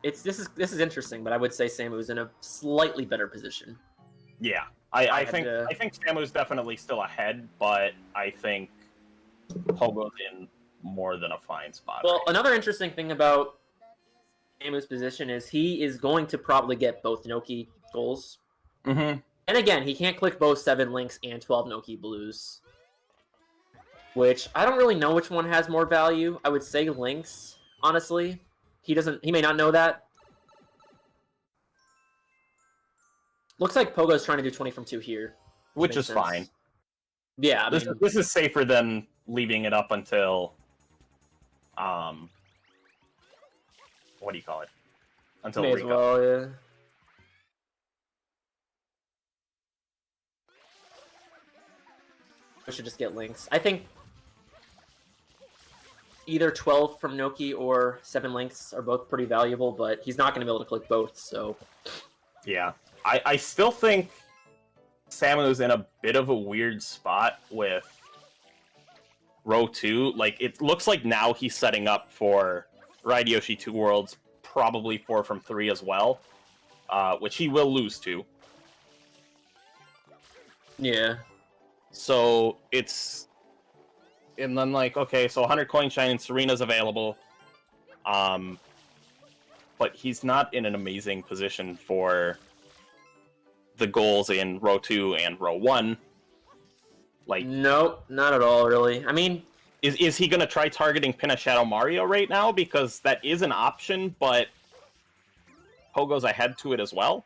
This is interesting, but I would say Samu's in a slightly better position. Yeah, I think Samu's definitely still ahead, but I think Pogo's in more than a fine spot. Well, right? Another interesting thing about Samu's position is he is going to probably get both Noki goals. Mm-hmm. And again, he can't click both 7 links and 12 Noki blues. which I don't really know which one has more value. I would say Lynx, honestly. He may not know that. Looks like Pogo's trying to do 20 from 2 here. Which is sense. fine. Yeah, I mean, this is safer than leaving it up until what do you call it? Until may as Rico. well, yeah. I should just get Lynx. I think either 12 from Noki or 7 Lynx are both pretty valuable, but he's not going to be able to click both, so... Yeah. I still think Samu's in a bit of a weird spot with row 2. Like, it looks like now he's setting up for Ride Yoshi 2 Worlds, probably 4 from 3 as well, which he will lose to. Yeah. So it's... And then, like, okay, so 100 Coin Shine and Serena's available. But he's not in an amazing position for the goals in row 2 and row 1. Like, Nope, not at all, really. I mean... Is he going to try targeting Pin a Shadow Mario right now? Because that is an option, but Pogo's ahead to it as well.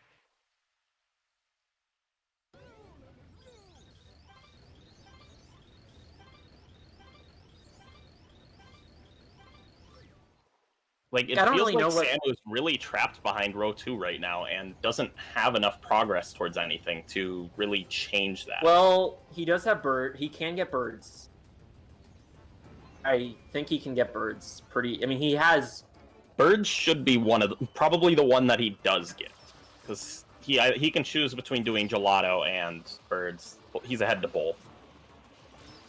Like, it I don't feels really like know what... Samu's really trapped behind row 2 right now and doesn't have enough progress towards anything to really change that. Well, he does have he can get birds. I think he can get birds pretty... I mean, he has... Birds should be probably the one that he does get. Because he can choose between doing gelato and birds. He's ahead to both.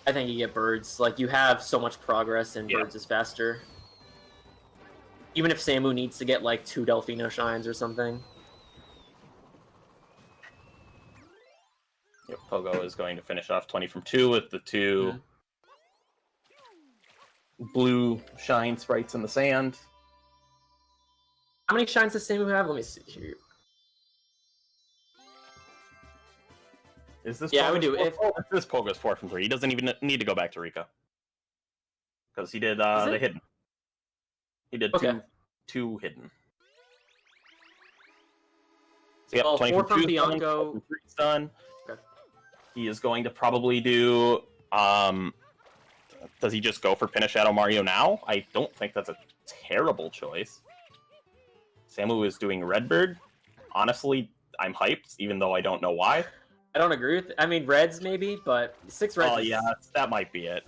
I think you get birds. Like, you have so much progress, and birds is faster. Even if Samu needs to get, like, 2 Delfino Shines or something. Yep, Pogo is going to finish off 20 from 2 with the 2 blue shine sprites in the sand. How many shines does Samu have? Let me see here. Is this? Yeah, Pogo's I would do it. This Pogo's 4 from 3. He doesn't even need to go back to Rico because he did the hidden. He did two hidden. So yep, 20 4 from 2 Bianco. Done, 3 done. Okay. He is going to probably do. Does he just go for Pin a Shadow Mario now? I don't think that's a terrible choice. Samu is doing Redbird. Honestly, I'm hyped, even though I don't know why. I don't agree with... I mean, reds maybe, but 6 reds... Oh, yeah, that might be it.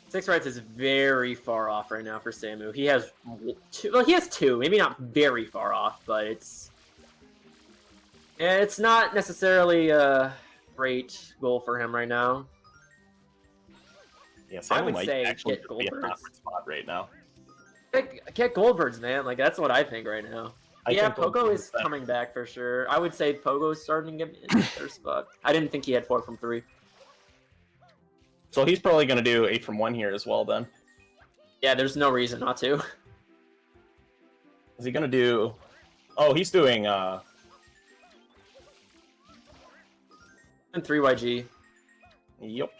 6 reds is very far off right now for Samu. He has 2... Well, he has 2. Maybe not very far off, but it's... It's not necessarily a great goal for him right now. Yeah, I Samu would might say actually get be a Goldbirds. awkward spot right now. Get Goldbirds, man. Like, that's what I think right now. Yeah, think Pogo Goldbirds is coming back for sure. I would say Pogo's starting to get in their spot. I didn't think he had 4 from 3. So he's probably going to do 8 from 1 here as well, then. Yeah, there's no reason not to. Is he going to do... Oh, he's doing... And 3YG. Yep.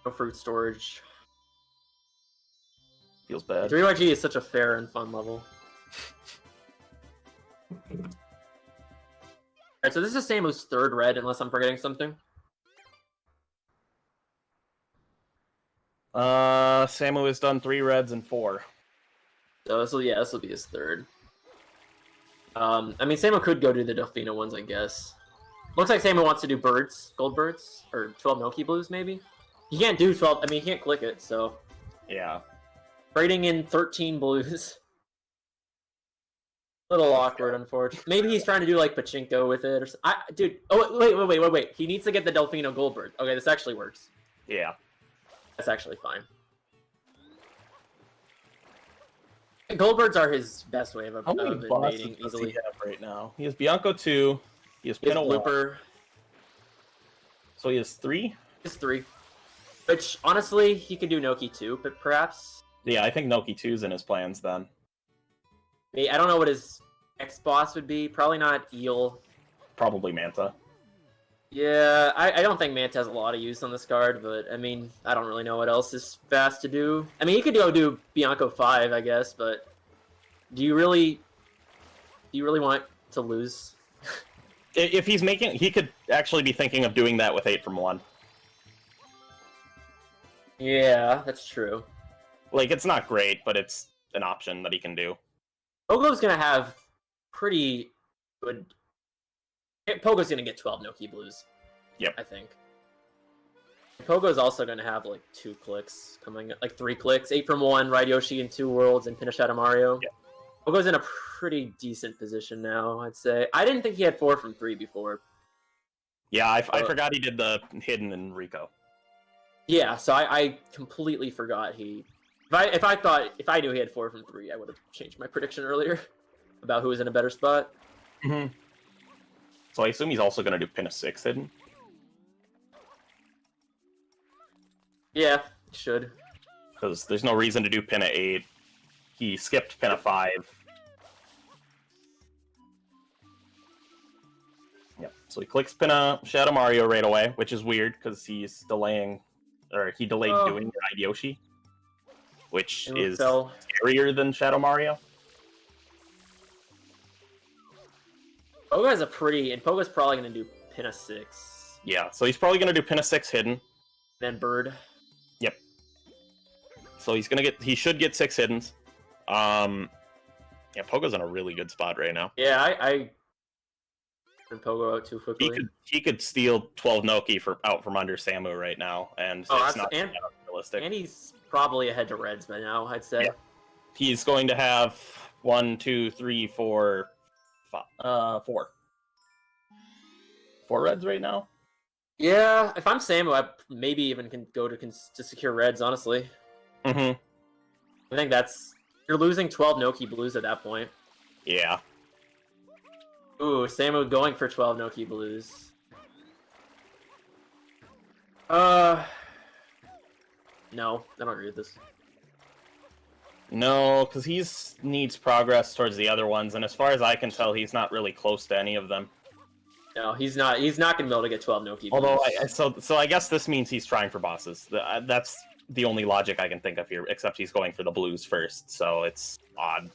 No fruit storage. Feels bad. 3YG is such a fair and fun level. Alright, so this is Samu's 3rd red, unless I'm forgetting something. Samu has done 3 reds and 4. So this will be his 3rd. I mean, Samu could go do the Delfino ones, I guess. Looks like Samu wants to do birds, gold birds, or 12 Noki blues, maybe. He can't do 12. I mean, he can't click it, so Yeah. trading in 13 blues. Little awkward, unfortunately. Maybe he's trying to do like pachinko with it, or dude. Oh wait. He needs to get the Delfino Goldbird. Okay, this actually works. Yeah. That's actually fine. Goldbirds are his best way of How many invading bosses does easily. he have right now? He has Bianco 2. He has He has Pin a 1. Blooper. So he has 3? His 3. Which honestly, he could do Noki 2, but perhaps. Yeah, I think Noki 2's in his plans then. I don't know what his X boss would be. Probably not Eel. Probably Manta. Yeah, I don't think Manta has a lot of use on this card, but I mean, I don't really know what else is fast to do. I mean, he could go do Bianco 5, I guess, but do you really want to lose? If he's making, he could actually be thinking of doing that with 8 from 1. Yeah, that's true. Like, it's not great, but it's an option that he can do. Pogo's gonna have pretty good. Pogo's gonna get 12 no-key blues. Yep. I think. Pogo's also gonna have like 2 clicks coming, like 3 clicks, 8 from 1, Ride Yoshi in 2 worlds, and finish out of Mario. Yep. Pogo's in a pretty decent position now, I'd say. I didn't think he had 4 from 3 before. Yeah, I forgot he did the hidden in Rico. Yeah, so I completely forgot he. If I knew he had 4 from 3, I would have changed my prediction earlier about who was in a better spot. Mm-hmm. So I assume he's also going to do pin a 6 hidden. Yeah, should. Because there's no reason to do pin a 8. He skipped pin a 5. Yep. So he clicks pin a Shadow Mario right away, which is weird because he's delaying, or he delayed doing Ride Yoshi, which is scarier than Shadow Mario. Pogo has a pretty, and Pogo's probably going to do pin a 6. Yeah, so he's probably going to do pin a 6 hidden. Then bird. Yep. So he's going to get, he should get 6 hiddens. Yeah, Pogo's in a really good spot right now. Yeah, I Pogo out too quickly. He could steal 12 Noki out from under Samu right now, and it's not realistic. And he's probably ahead to Reds by now, I'd say. Yeah. He's going to have 1, 2, 3, 4, 5, 4. 4 Reds right now? Yeah, if I'm Samu, I maybe even can go to secure Reds, honestly. Mm-hmm. I think you're losing 12 Noki Blues at that point. Yeah. Ooh, Samu going for 12 Noki Blues. No, I don't agree with this. No, because he needs progress towards the other ones, and as far as I can tell, he's not really close to any of them. No, he's not. He's not going to be able to get 12 Noki Blues. Although, so I guess this means he's trying for bosses. That's the only logic I can think of here, except he's going for the blues first, so it's odd.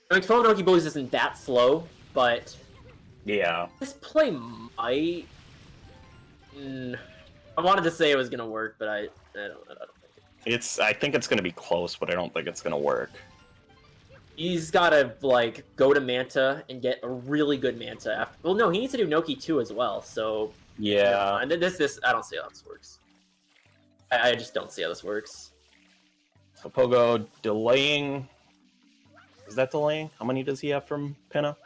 I mean, 12 Noki Blues isn't that slow, but yeah, this play might. I wanted to say it was gonna work, but I don't think it. I think it's gonna be close, but I don't think it's gonna work. He's gotta like go to Manta and get a really good Manta after. Well, no, he needs to do Noki 2 as well. So yeah, and this I don't see how this works. I just don't see how this works. So Pogo delaying. Is that delaying? How many does he have from Pinna?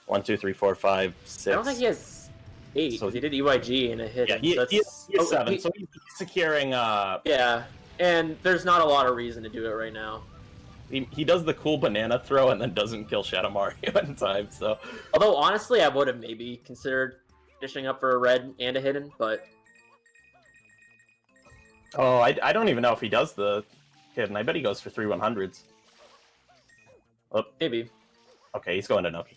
1, 2, 3, 4, 5, 6. I don't think he has 8. So he did EYG and a hit. Yeah, he has 7. So he's securing. Yeah, and there's not a lot of reason to do it right now. He does the cool banana throw and then doesn't kill Shadow Mario in time. So, although honestly, I would have maybe considered finishing up for a red and a hidden, but. Oh, I don't even know if he does the hidden. I bet he goes for 3 100s. Oh. Maybe. Okay, he's going to Noki.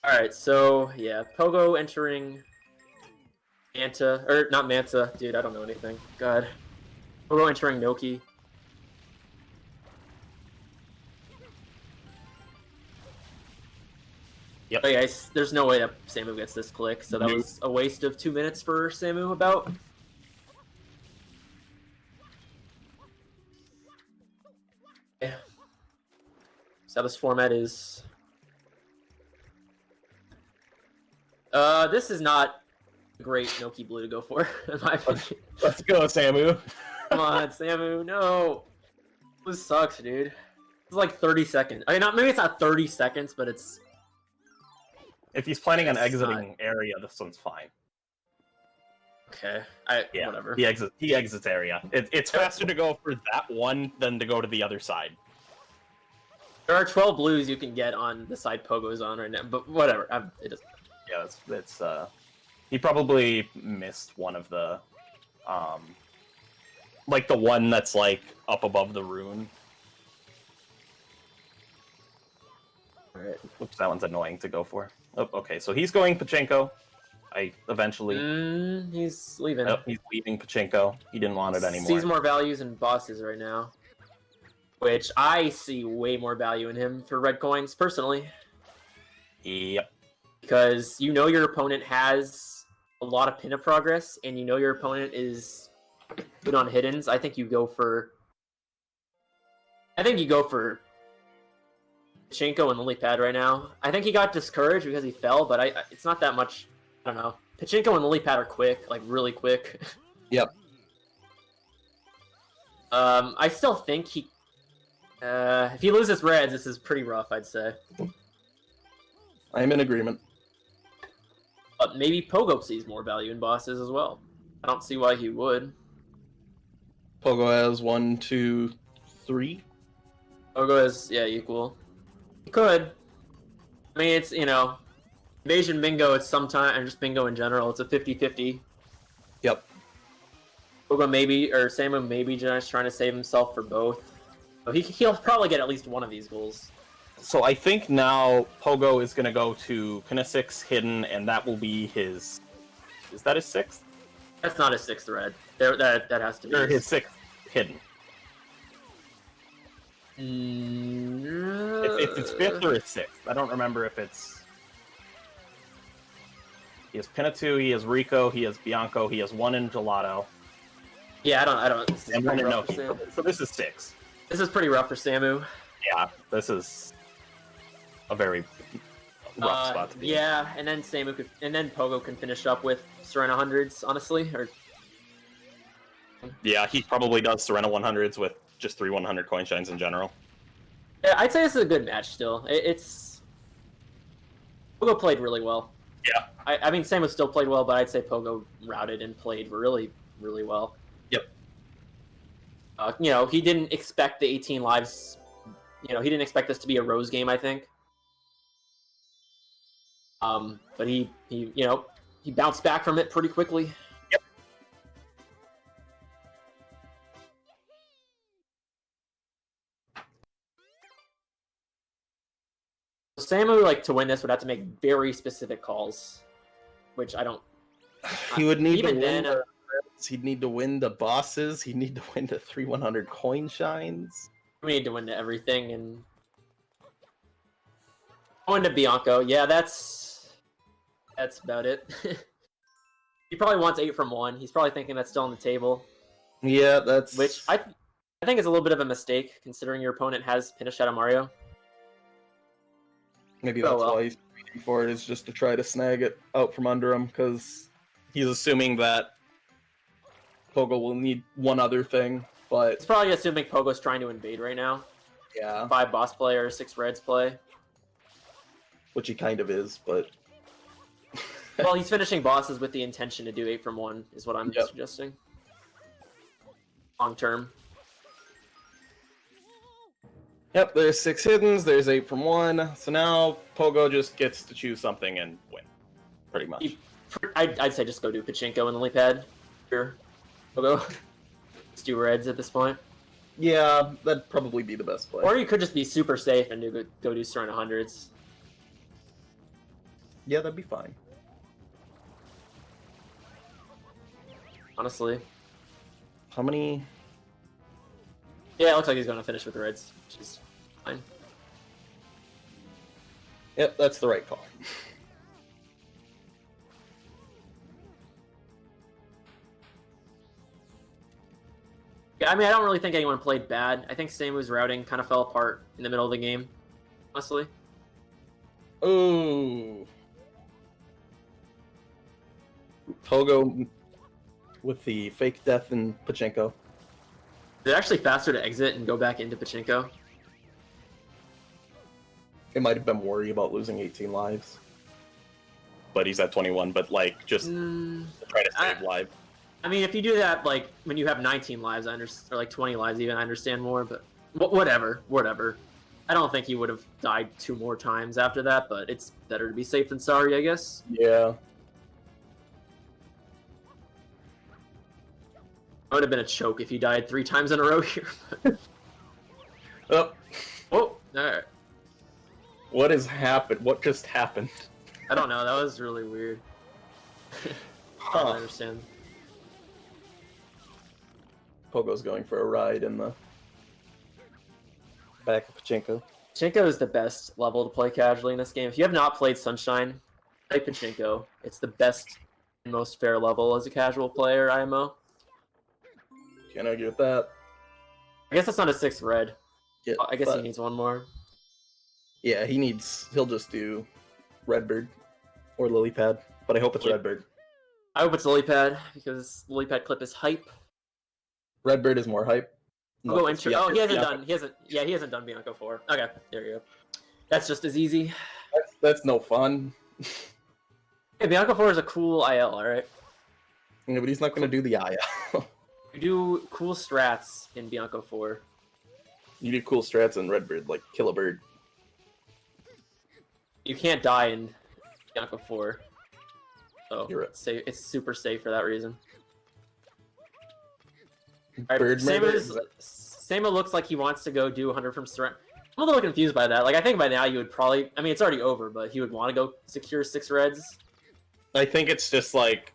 Alright, so, yeah, Pogo entering Manta, or not Manta, dude, I don't know anything. God. Pogo entering Noki. Yep. Oh, yeah, there's no way that Samu gets this click, so that was a waste of 2 minutes for Samu, about. Yeah. So this format is. This is not a great Noki Blue to go for, in my opinion. Let's go, Samu. Come on, Samu, no. This sucks, dude. It's like 30 seconds. I mean, maybe it's not 30 seconds, but it's. If he's planning on exiting area, this one's fine. Okay. Whatever. He exits area. It's faster to go for that one than to go to the other side. There are 12 blues you can get on the side Pogo's on right now, but whatever. It doesn't. Yeah, it's he probably missed one of the like the one that's like up above the rune. Alright. Oops, that one's annoying to go for. Oh, okay, so he's going Pachenko. eventually. He's leaving. Oh, he's leaving Pachinko. He didn't want it anymore. Sees more values in bosses right now. Which I see way more value in him for red coins, personally. Yep. Because you know your opponent has a lot of pin of progress, and you know your opponent is good on hiddens. I think you go for Pachinko and Lily Pad right now. I think he got discouraged because he fell, but it's not that much. I don't know. Pachinko and Lily Pad are quick, like really quick. Yep. I still think if he loses reds, this is pretty rough, I'd say. I'm in agreement. But maybe Pogo sees more value in bosses as well. I don't see why he would. Pogo has 1, 2, 3. Pogo is, yeah, equal. He could. I mean, it's, Invasion Bingo, it's sometimes, and just Bingo in general, it's a 50-50. Yep. Pogo maybe, or Samu maybe just trying to save himself for both. So he'll probably get at least one of these goals. So I think now Pogo is going to go to Pinna 6 hidden, and that will be his... Is that his 6th? That's not his 6th red. That has to be Or his 6th hidden. It's his 5th or his 6th. I don't remember if it's... He has Pinna 2, he has Rico, he has Bianco, he has 1 in Gelato. Yeah, I don't. And 1 in Noki. So this is 6. This is pretty rough for Samu. Yeah, this is a very rough spot to be. Yeah, and then Pogo can finish up with Serena 100s, honestly. Yeah, he probably does Serena 100s with just 3 100 coin shines in general. Yeah, I'd say this is a good match still. Pogo played really well. Yeah. I mean, Samu still played well, but I'd say Pogo routed and played really, really well. Yep. He didn't expect the 18 lives. He didn't expect this to be a Rose game, I think. But he bounced back from it pretty quickly. Yep. Samu, to win this, would have to make very specific calls, which I don't. He would need even to win. then. He'd need to win the bosses. He'd need to win the 3 100 coin shines. We need to win to everything, and going to Bianco. Yeah, that's about it. He probably wants 8 from 1. He's probably thinking that's still on the table. Yeah, that's... Which I think is a little bit of a mistake, considering your opponent has Pinna Shadow Mario. Maybe that's why he's waiting for it, is just to try to snag it out from under him, because he's assuming that Pogo will need one other thing, but... It's probably assuming Pogo's trying to invade right now. Yeah. 5 boss play or 6 reds play. Which he kind of is, but... Well, he's finishing bosses with the intention to do 8 from 1, is what I'm suggesting. Long term. Yep, there's 6 hiddens, there's 8 from 1, so now Pogo just gets to choose something and win. Pretty much. I'd say just go do Pachinko and Lily Pad. Sure. Pogo. Just do reds at this point. Yeah, that'd probably be the best play. Or you could just be super safe and go do Serena 100s. Yeah, that'd be fine. Honestly. How many... Yeah, it looks like he's going to finish with the reds, which is fine. Yep, that's the right call. Yeah, I mean, I don't really think anyone played bad. I think Samu's routing kind of fell apart in the middle of the game, honestly. Ooh. Pogo with the fake death in Pachinko. Is it actually faster to exit and go back into Pachinko? It might have been worry about losing 18 lives. But he's at 21, but just try to save live. I mean, if you do that, when you have 19 lives, I understand, or 20 lives even, I understand more, but whatever. I don't think he would have died 2 more times after that, but it's better to be safe than sorry, I guess. Yeah. It would have been a choke if you died 3 times in a row here. Oh. Oh, alright. What has happened? What just happened? I don't know, that was really weird. I understand. Pogo's going for a ride in the back of Pachinko. Pachinko is the best level to play casually in this game. If you have not played Sunshine, play Pachinko. It's the best and most fair level as a casual player, IMO. Can't argue with that. I guess that's not a 6 red. Yeah, I guess he but- needs one more. Yeah, he'll just do Redbird or Lily Pad, but I hope it's Redbird. I hope it's Lilypad, because Lilypad clip is hype. Redbird is more hype. We'll go into intro. Oh, he hasn't done. He hasn't done Bianco 4. Okay, there you go. That's just as easy. That's no fun. Hey, Bianco 4 is a cool IL, alright? Yeah, but he's not going to do the IL. You do cool strats in Bianco 4. You do cool strats in Redbird, like kill a bird. You can't die in Bianco 4. So You're right. it's super safe for that reason. Alright, Bird murder? Sama looks like he wants to go do 100 from surrender. I'm a little confused by that. Like, I think by now you would probably... I mean, it's already over, but he would want to go secure 6 reds. I think it's just like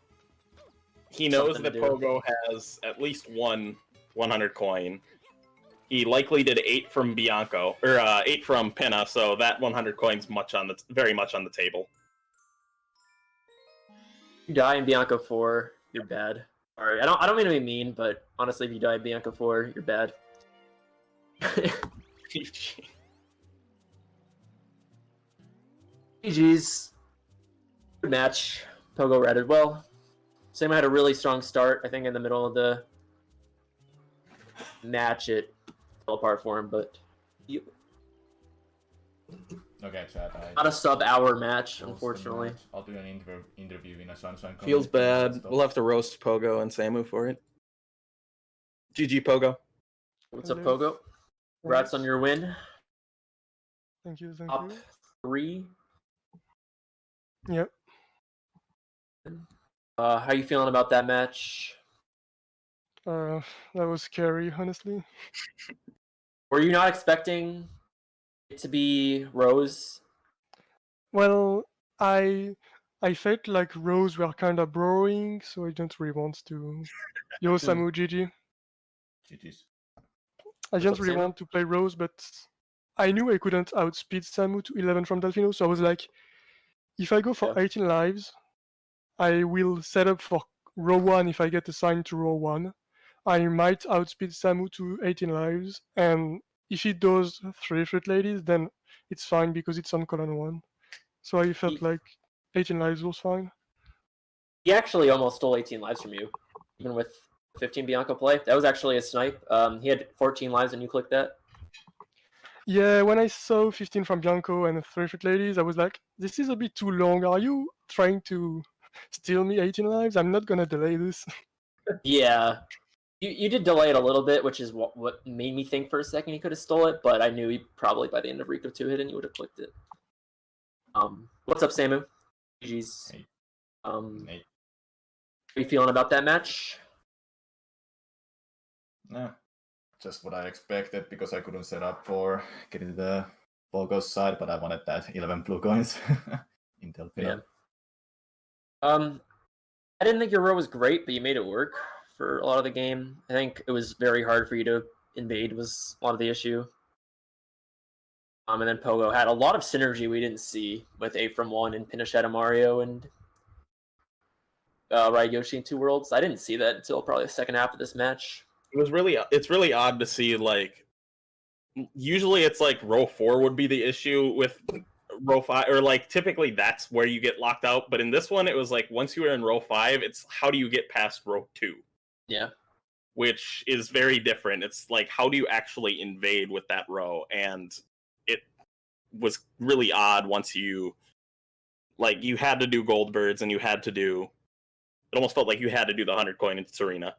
he knows Something to that do. Pogo has at least one 100 coin. He likely did 8 from Bianco or 8 from Pinna, so that 100 coin's very much on the table. You die in Bianco 4, you're bad. Alright, I don't mean to be mean, but honestly, if you die in Bianco 4, you're bad. GG's. Good match. Pogo ratted well. Sama had a really strong start. I think in the middle of the match it fell apart for him, but Okay, chat. Ah, not a sub-hour match, Post the unfortunately. match. I'll do an interview in a Sunshine. Feels community bad. and stuff. We'll have to roast Pogo and Samu for it. GG, Pogo. What's up, Hello. Pogo? Congrats on your win. Thank you. Top 3. Yep. How you feeling about that match? That was scary, honestly. Were you not expecting it to be Rose? Well, I felt like Rose were kind of boring, so I don't really want to. Yo, Samu, GG. GG's. I What's don't up, really Samu? want to play Rose, but I knew I couldn't outspeed Samu to 11 from Delfino, so I was like, if I go for Yeah. 18 lives, I will set up for row 1 if I get assigned to row 1. I might outspeed Samu to 18 lives, and if he does 3 Fruit Ladies, then it's fine because it's on column 1. So I felt like 18 lives was fine. He actually almost stole 18 lives from you, even with 15 Bianco play. That was actually a snipe. He had 14 lives and you clicked that. Yeah, when I saw 15 from Bianco and 3 Fruit Ladies, I was like, this is a bit too long. Are you trying to steal me 18 lives? I'm not gonna delay this. Yeah. You did delay it a little bit, which is what made me think for a second he could have stole it, but I knew he probably by the end of Rico 2 hit and he would have clicked it. What's up, Samu? GG's. Hey. How Hey. you feeling about that match? No, just what I expected because I couldn't set up for getting the Pogo's side, but I wanted that 11 blue coins in Delfino. Yeah. I didn't think your row was great, but you made it work for a lot of the game. I think it was very hard for you to invade was a lot of the issue. And then Pogo had a lot of synergy we didn't see with 8 from 1 and Pinochet Mario and Ride Yoshi in 2 Worlds. I didn't see that until probably the second half of this match. It's really odd to see, like, usually it's like row 4 would be the issue with row 5, or like typically that's where you get locked out, but in this one it was like once you were in row 5, it's how do you get past row 2? Yeah. Which is very different. It's like, how do you actually invade with that row? And it was really odd once you had to do gold birds and it almost felt like you had to do the 100 coin into Serena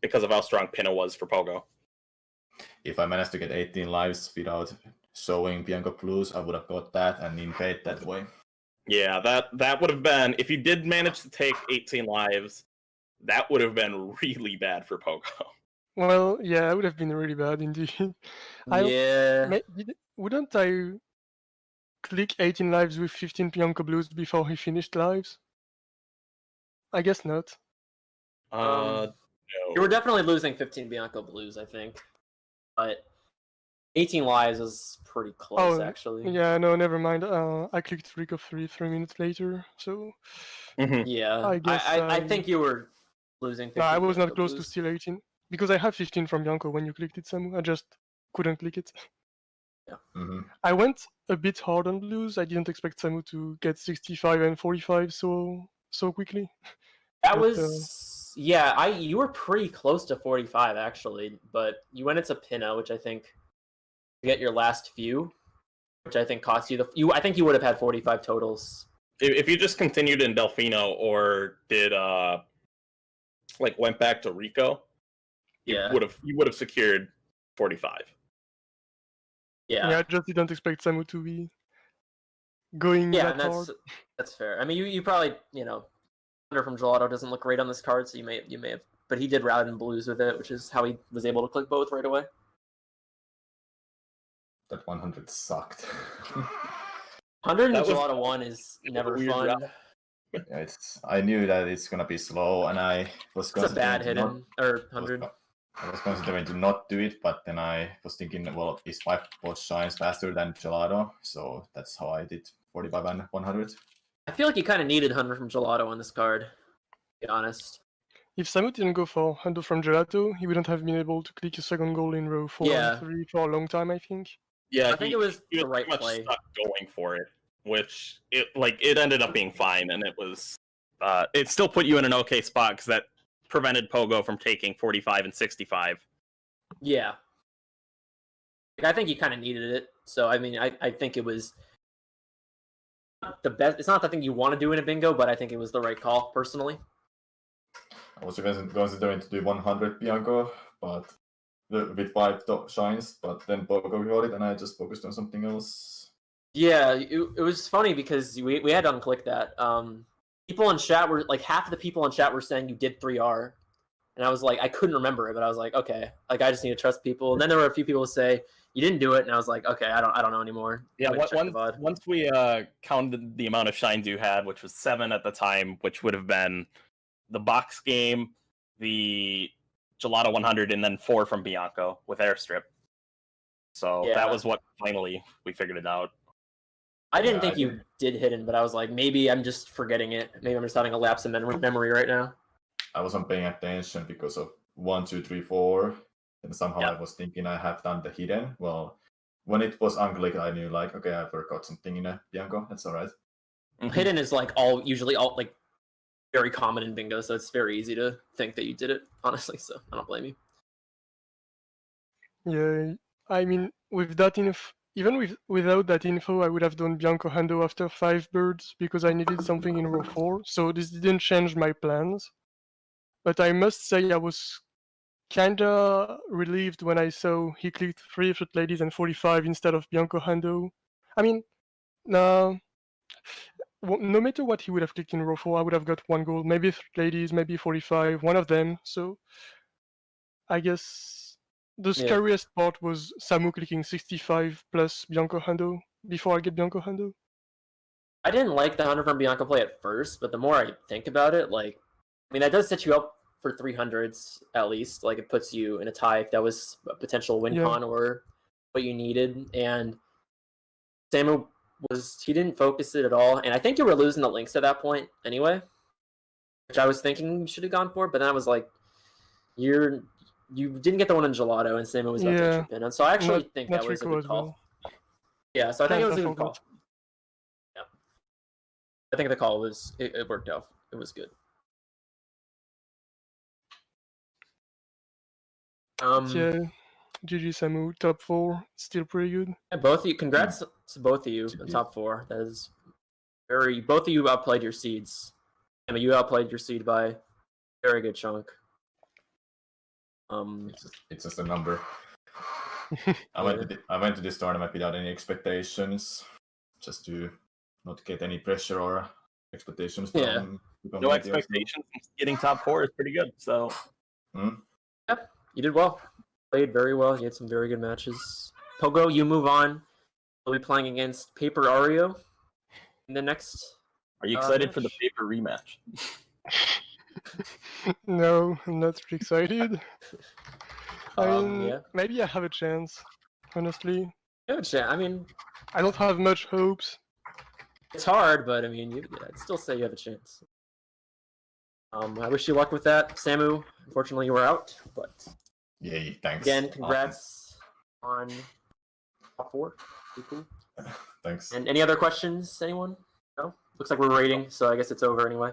because of how strong Pinna was for Pogo. If I managed to get 18 lives without showing Bianco Blues, I would have got that and invade that way. Yeah, that would have been, if you did manage to take 18 lives, that would have been really bad for Pogo. Well, yeah, it would have been really bad indeed. Yeah. Wouldn't I click 18 lives with 15 Bianco Blues before he finished lives? I guess not. No. You were definitely losing 15 Bianco Blues, I think. But 18 lives is pretty close, actually. Yeah, no, never mind. I clicked Freak of 3 minutes later, so Yeah, I guess I think you were losing 15 no, I was not Bianco close to Blues. still 18 because I have 15 from Bianco when you clicked it, Samu. I just couldn't click it. I went a bit hard on blues. I didn't expect Samu to get 65 and 45 so quickly. That But, was yeah. You were pretty close to 45 actually, but you went into Pinna, which I think to get your last few, which I think cost you I think you would have had 45 totals. If you just continued in Delfino or did like went back to Rico, you Yeah. would have secured 45. yeah, I just didn't expect Samu to be going Yeah, that and hard. that's fair. I mean, you probably Thunder from Gelato doesn't look great on this card, so you may have, but he did Routed and Blues with it, which is how he was able to click both right away. That 100 sucked. 100 That and was- Gelato 1 is never weird fun. route. Yeah, I knew that it's gonna be slow, and I was It's a bad considering hidden or 100. I was considering to not do it, but then I was thinking, well, is my boss shines faster than Gelato, so that's how I did 45 and 100. I feel like you kind of needed 100 from Gelato on this card, to be honest. If Samu didn't go for Hundo from Gelato, he wouldn't have been able to click a second goal in row 4 Yeah. and 3 for a long time, I think. Yeah, I think it was he the right pretty much play. stuck going for it, which it ended up being fine, and it was it still put you in an okay spot because that prevented Pogo from taking 45 and 65. Yeah. I think you kind of needed it. So, I mean, I think it was the best. It's not the thing you want to do in a bingo, but I think it was the right call, personally. I was considering to do 100 Bianco, but with 5 shines, but then Pogo got it, and I just focused on something else. Yeah, it was funny because we had to unclick that. People in chat were like half of the people in chat were saying you did 3R, and I was like, I couldn't remember it, but I was like, okay, like I just need to trust people. And then there were a few people who say you didn't do it, and I was like, okay, I don't know anymore. Yeah, once we counted the amount of shines you had, which was 7 at the time, which would have been the box game, the Gelato 100, and then 4 from Bianco with airstrip. So Yeah. that was what finally we figured it out. I didn't Yeah, think I you didn't- did hidden, but I was like, maybe I'm just forgetting it. Maybe I'm just having a lapse in memory right now. I wasn't paying attention because of 1, 2, 3, 4, and somehow Yeah. I was thinking I have done the hidden. Well, when it was unclicked, I knew like, okay, I forgot something in a Bianco. That's all right. Hidden is like usually all like very common in bingo, so it's very easy to think that you did it, honestly. So I don't blame you. Yeah, I mean, with that even without that info, I would have done Bianco Hundo after 5 birds because I needed something in row 4. So this didn't change my plans. But I must say I was kinda relieved when I saw he clicked 3 Fruit Ladies and 45 instead of Bianco Hundo. I mean, no matter what he would have clicked in row 4, I would have got 1 goal. Maybe Fruit Ladies, maybe 45, one of them. So I guess the scariest part was Samu clicking 65 plus Bianco Hundo before I get Bianco Hundo. I didn't like the 100 from Bianca play at first, but the more I think about it, like, I mean, that does set you up for 300s at least. Like, it puts you in a tie if that was a potential win con or what you needed. And Samu he didn't focus it at all. And I think you were losing the links at that point anyway, which I was thinking you should have gone for. But then I was like, you didn't get the one in Gelato, and Samu was about to chip in. And so I actually think that was a good call. Yeah, so I think it was a good call. Yeah. I think the call was, it worked out. It was good. Yeah, GG Samu, top 4, still pretty good. Yeah, both of you, congrats to both of you in top 4. That is both of you outplayed your seeds. I mean, you outplayed your seed by a very good chunk. It's just a number. I went to this tournament without any expectations, just to not get any pressure or expectations from no expectations. Getting top 4 is pretty good. So, Yep, you did well. Played very well. You had some very good matches. Pogo, you move on. We'll be playing against Paper Ario in the next. Are you excited for the Paper rematch? No, I'm not really excited. I mean, Yeah. maybe I have a chance. Honestly, Good shit. I mean, I don't have much hopes. it's hard, but I mean, I'd still say you have a chance. I wish you luck with that, Samu. Unfortunately, you were out, but Yay, thanks. again, congrats on top 4. Pretty cool. Thanks. And any other questions, anyone? No? Looks like we're rating, so I guess it's over anyway.